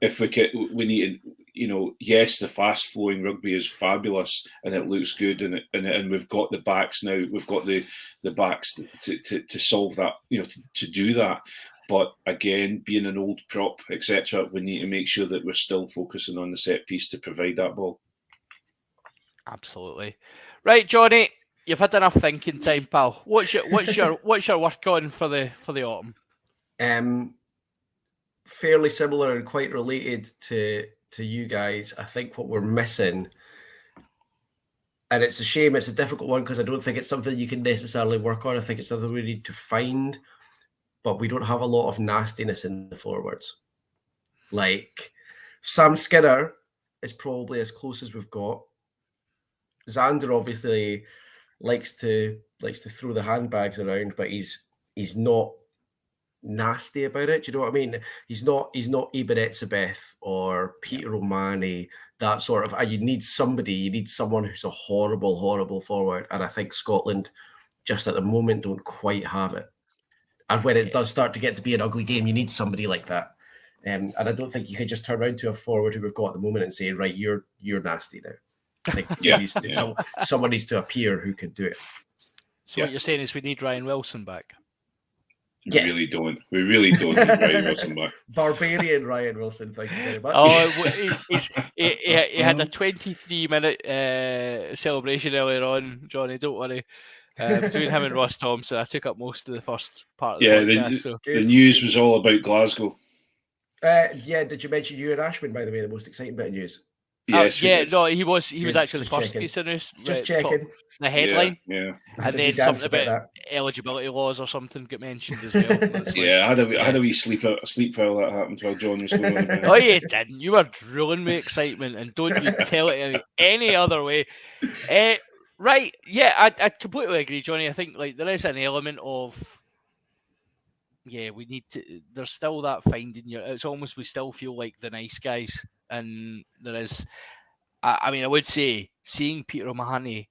if we need to, yes, the fast-flowing rugby is fabulous and it looks good, and we've got the backs now. We've got the backs to solve that, to do that. But again, being an old prop, etc., we need to make sure that we're still focusing on the set piece to provide that ball. Absolutely. Right, Johnny, you've had enough thinking time, pal. What's your work on for the autumn? Fairly similar and quite related to you guys. I think what we're missing, and it's a shame, it's a difficult one because I don't think it's something you can necessarily work on. I think it's something we need to find, but we don't have a lot of nastiness in the forwards. Like, Sam Skinner is probably as close as we've got. Xander obviously likes to throw the handbags around, but he's not nasty about it. Do you know what I mean? He's not Ibn Etzebeth or Peter O'Mahony, that sort of. You need someone who's a horrible forward, and I think Scotland just at the moment don't quite have it. And when it does start to get to be an ugly game, you need somebody like that. And I don't think you can just turn around to a forward who we've got at the moment and say, right, you're nasty now. I think someone needs to appear who can do it. So what you're saying is we need Ryan Wilson back. We really don't need Ryan Wilson back. Barbarian Ryan Wilson, thank you very much. Oh, he had a 23-minute celebration earlier on, Johnny, don't worry. Between him and Ross Thompson, I took up most of the first part of the podcast. The news was all about Glasgow. Did you mention Ewan Ashman, by the way, the most exciting bit of news? Yes, no, he was actually the first piece of news. Just checking. The headline. Yeah. And then something about eligibility laws or something got mentioned as well. I had a wee sleep while that happened while John was going on. Oh, you didn't. You were drooling with excitement, and don't you tell it any other way. Right, yeah, I completely agree, Johnny. I think there is an element of we need to. There's still that finding it's almost we still feel like the nice guys, and there is. I mean, I would say seeing Peter O'Mahony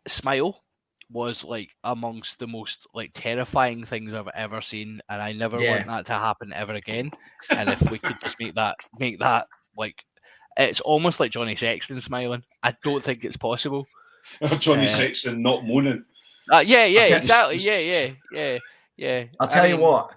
smile was like amongst the most like terrifying things I've ever seen, and I never want that to happen ever again. And if we could just make that like, it's almost like Johnny Sexton smiling. I don't think it's possible. Johnny Sexton not moaning. Yeah, exactly. Yeah. I'll tell you what,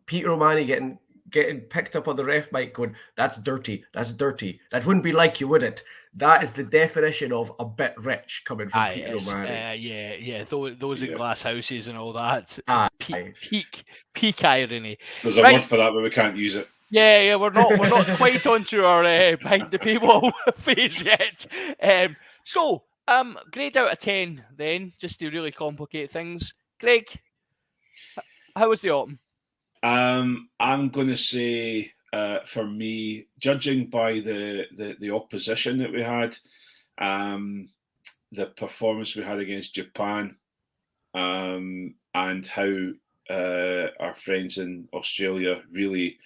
Peter O'Mahony getting picked up on the ref mic going, that's dirty. That wouldn't be like you, would it? That is the definition of a bit rich coming from Peter O'Mahony. Those in glass houses and all that. Peak irony. There's a word for that, but we can't use it. Yeah, we're not quite onto our behind the paywall phase yet. So, grade out of 10 then, just to really complicate things. Greg, how was the autumn? I'm going to say, for me, judging by the opposition that we had, the performance we had against Japan, and how our friends in Australia really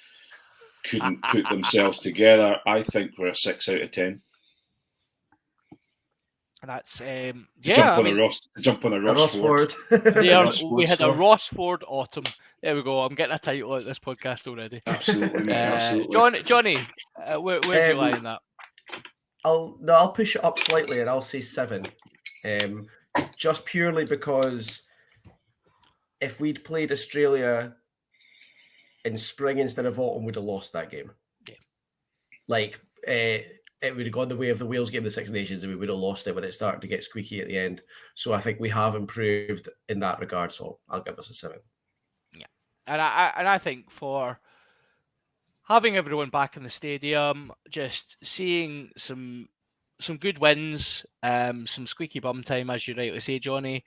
couldn't put themselves together, I think we're a 6 out of 10. That's jump on a Ross Ford. We had a Ross Ford autumn. There we go. I'm getting a title out of this podcast already. Absolutely, absolutely. Johnny, where do you lie in that? I'll push it up slightly and I'll say 7. Just purely because if we'd played Australia in spring instead of autumn, we'd have lost that game. Yeah. Like, it would have gone the way of the Wales game, the Six Nations, and we would have lost it when it started to get squeaky at the end. So I think we have improved in that regard. So I'll give us a 7. Yeah, and I think for having everyone back in the stadium, just seeing some good wins, some squeaky bum time, as you rightly say, Johnny.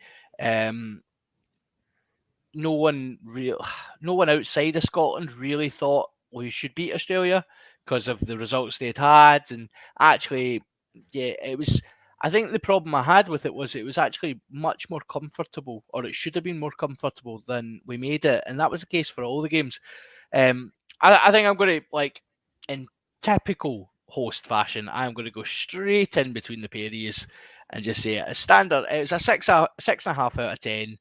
No one outside of Scotland really thought we should beat Australia because of the results they'd had, and actually, it was. I think the problem I had with it was actually much more comfortable, or it should have been more comfortable than we made it, and that was the case for all the games. I think I'm going to, like, in typical host fashion, I'm going to go straight in between the pairies and just say a standard. It was a 6.5 out of 10.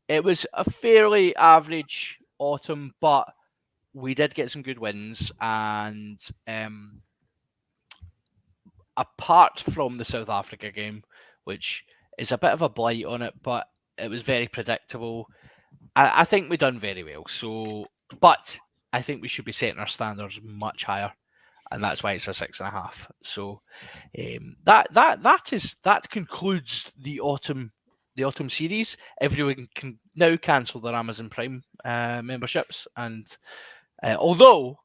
It was a fairly average autumn, but we did get some good wins, and apart from the South Africa game, which is a bit of a blight on it, but it was very predictable, I think we've done very well. So, but I think we should be setting our standards much higher, and that's why it's a 6.5. So that concludes the autumn series. Everyone can now cancel their Amazon Prime memberships, and although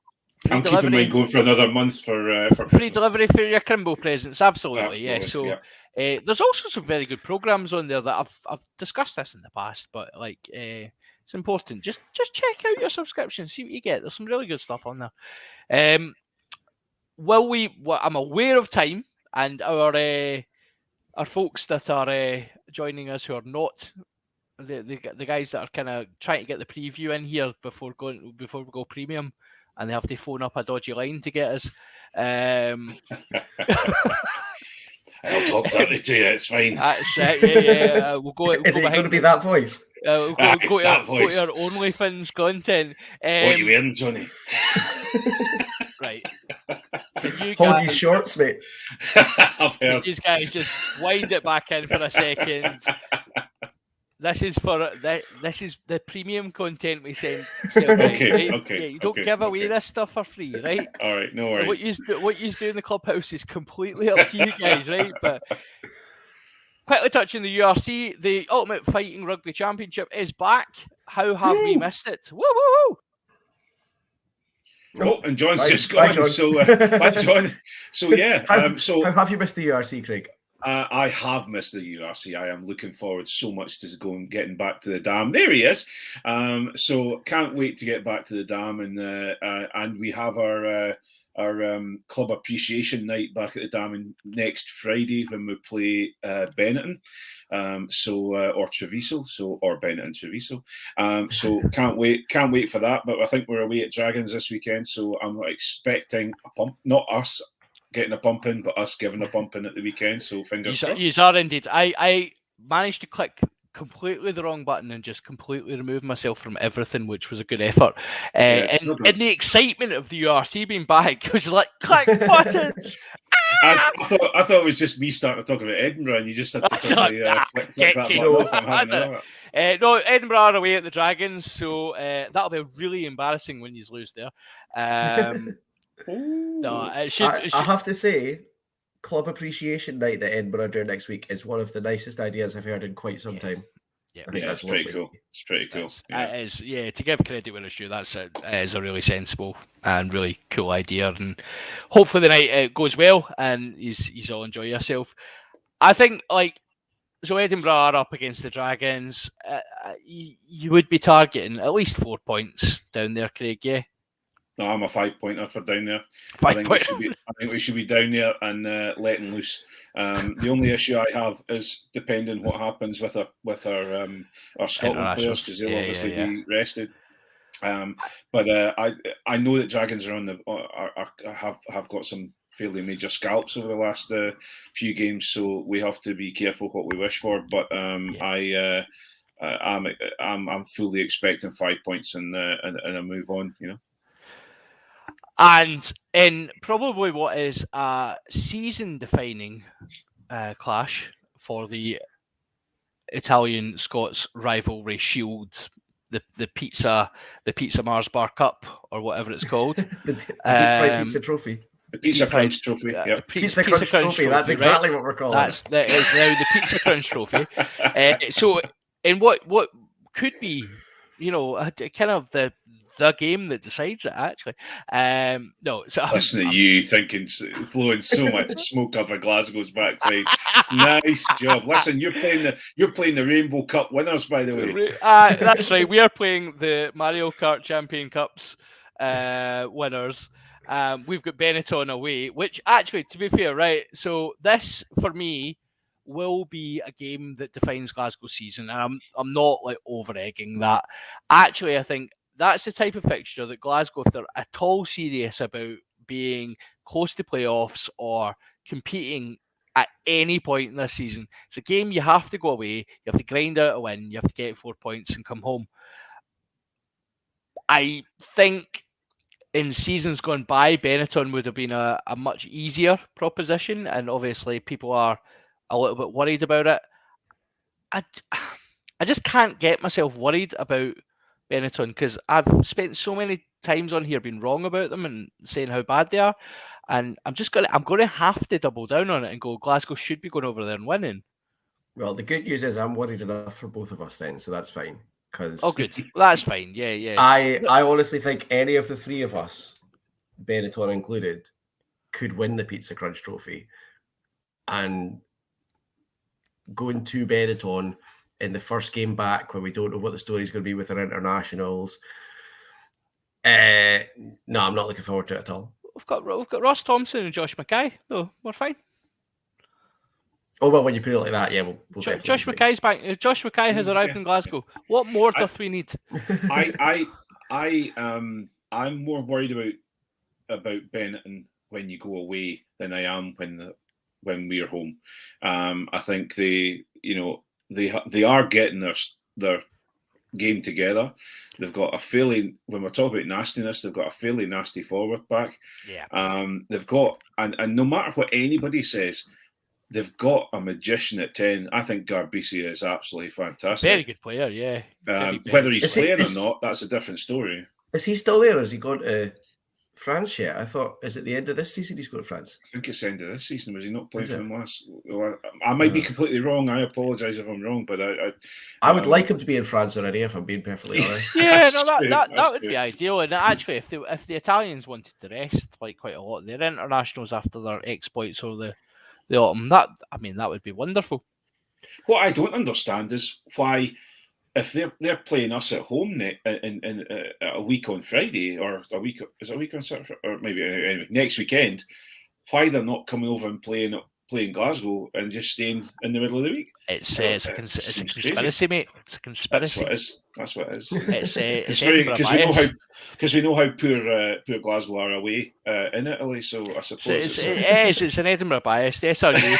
I'm keeping mine going for another month for free delivery for your Crimbo presents, absolutely. Yeah. So there's also some very good programs on there that I've discussed this in the past, but like it's important. Just check out your subscription, see what you get. There's some really good stuff on there. I'm aware of time, and our folks that are joining us who are not the guys that are kind of trying to get the preview in here before we go premium, and they have to phone up a dodgy line to get us. I'll talk dirty to you. It's fine. That's it. Yeah. We'll go. Is it going to be that voice? We'll go to our OnlyFans content. What are you wearing, Johnny? Right. Hold these shorts, mate. I've heard. These guys just wind it back in for a second. This is the premium content we send. Okay. Yeah, you don't give away this stuff for free, right? All right, no worries. What you do in the clubhouse is completely up to you guys, right? But quickly touching the URC, the Ultimate Fighting Rugby Championship is back. How have we missed it? Woo woo woo! Oh, and John's just gone. John. So, bye, John. So, yeah. How have you missed the URC, Craig? I have missed the URC. I am looking forward so much to getting back to the Dam. There he is. So, can't wait to get back to the Dam, and we have our club appreciation night back at the Dam next Friday when we play Benetton. Or Treviso, or Benetton Treviso. So can't wait for that. But I think we're away at Dragons this weekend, so I'm expecting a pump. Not us, getting a bump in, but us giving a bump in at the weekend. So fingers crossed. You are indeed. I managed to click completely the wrong button and just completely remove myself from everything, which was a good effort. And in the excitement of the URC being back, I was like, click buttons. I thought it was just me starting to talk about Edinburgh, and you just had to quickly flick that button off and have another. No, Edinburgh are away at the Dragons, so that'll be really embarrassing when you lose there. No, I have to say, Club Appreciation Night that Edinburgh do next week is one of the nicest ideas I've heard in quite some time. Yeah, I think that's pretty cool. It's pretty cool. It is, to give credit where it's due, it is a really sensible and really cool idea. And hopefully the night goes well and you all enjoy yourself. I think, so Edinburgh are up against the Dragons. You would be targeting at least 4 points down there, Craig, yeah? No, I'm a 5-pointer for down there. 5 points. I think we should be down there and letting loose. The only issue I have is depending what happens with our Scotland players, because they'll obviously be rested. But I know that Dragons are have got some fairly major scalps over the last few games, so we have to be careful what we wish for. But I'm fully expecting 5 points and a move on. And in probably what is a season-defining clash for the Italian-Scots rivalry shield, the Pizza Mars Bar Cup, or whatever it's called. the Deep Fried Pizza Trophy. The Pizza Crunch Trophy. Pizza Crunch Trophy. That's exactly what we're calling it. That is now the Pizza Crunch Trophy. So, in what could be, kind of the game that decides it, actually. No, so listen to you thinking, flowing so much smoke over Glasgow's backside. Nice job. Listen, you're playing the Rainbow Cup winners, by the way. That's right. We are playing the Mario Kart Champion Cups winners. We've got Benetton away, which actually, to be fair, right. So this for me will be a game that defines Glasgow's season, and I'm not over egging that. Actually, I think that's the type of fixture that Glasgow, if they're at all serious about being close to playoffs or competing at any point in this season, it's a game you have to go away, you have to grind out a win, you have to get 4 points and come home. I think in seasons gone by, Benetton would have been a much easier proposition, and obviously people are a little bit worried about it. I just can't get myself worried about Benetton because I've spent so many times on here being wrong about them and saying how bad they are, and I'm going to have to double down on it and go, Glasgow should be going over there and winning. Well, the good news is I'm worried enough for both of us then, so that's fine. Good. That's fine. Yeah. I honestly think any of the three of us, Benetton included, could win the Pizza Crunch Trophy, and going to Benetton in the first game back where we don't know what the story is going to be with our internationals. No, I'm not looking forward to it at all. We've got Ross Thompson and Josh Mackay. No, we're fine. Oh, well, when you put it like that, yeah, we'll Josh Mackay's back. Josh Mackay has arrived in Glasgow. What more doth we need? I'm more worried about Benetton when you go away than I am when we're home. I think they are getting their game together. They've got when we're talking about nastiness, they've got a fairly nasty forward back. Yeah. They've got, and no matter what anybody says, they've got a magician at 10. I think Garbisi is absolutely fantastic. Very good player, yeah. Whether he's playing or not, that's a different story. Is he still there? Has he gone to France yet? I thought, is it the end of this season he's going to France? I think it's the end of this season. Was he not playing for them last? I might be completely wrong. I apologise if I'm wrong, but I would like him to be in France already, if I'm being perfectly honest. Yeah, that would be ideal. And actually, if the Italians wanted to rest quite a lot of their internationals after their exploits over the autumn, that would be wonderful. What I don't understand is why, if they're playing us at home in a week on Friday, or a week on Saturday, or maybe anyway, next weekend, why they're not coming over and playing playing Glasgow and just staying in the middle of the week. It's a conspiracy, mate. It's a conspiracy. That's what it is. It's Edinburgh bias. Because we know how poor Glasgow are away in Italy, so I suppose it's an Edinburgh bias. The SRU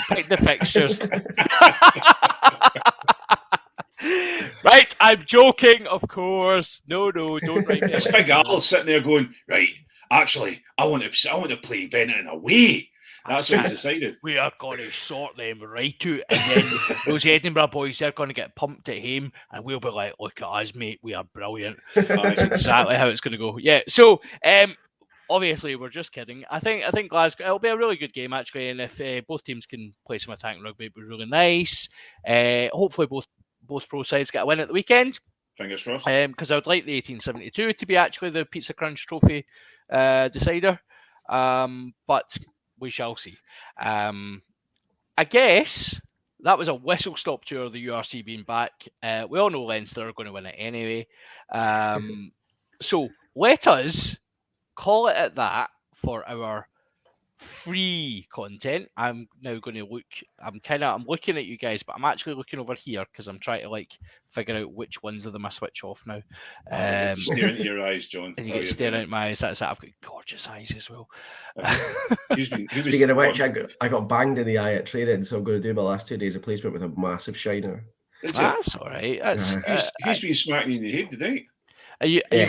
pick the fixtures. Right, I'm joking, of course. No, don't write me. It's Big Al sitting there going, right, actually, I want to play Benetton away. That's what he's decided. We are going to sort them right out, and then those Edinburgh boys, they're going to get pumped at home, and we'll be like, look at us, mate, we are brilliant. That's exactly how it's going to go. Yeah, so obviously we're just kidding. I think Glasgow, it'll be a really good game actually, and if both teams can play some attacking rugby, it'll be really nice. Hopefully both pro sides get a win at the weekend. Fingers crossed. Because I would like the 1872 to be actually the Pizza Crunch Trophy decider. But we shall see. I guess that was a whistle-stop tour of the URC being back. We all know Leinster are going to win it anyway. So let us call it at that for our free content. I'm now going to look. I'm looking at you guys, but I'm actually looking over here because I'm trying to figure out which ones of them I switch off now. Staring into your eyes, John. And you get staring into my eyes. That's it. I've got gorgeous eyes as well. Speaking of which, I got banged in the eye at training, so I'm going to do my last 2 days of placement with a massive shiner. That's all right. He's been smacking you in the head today. Are you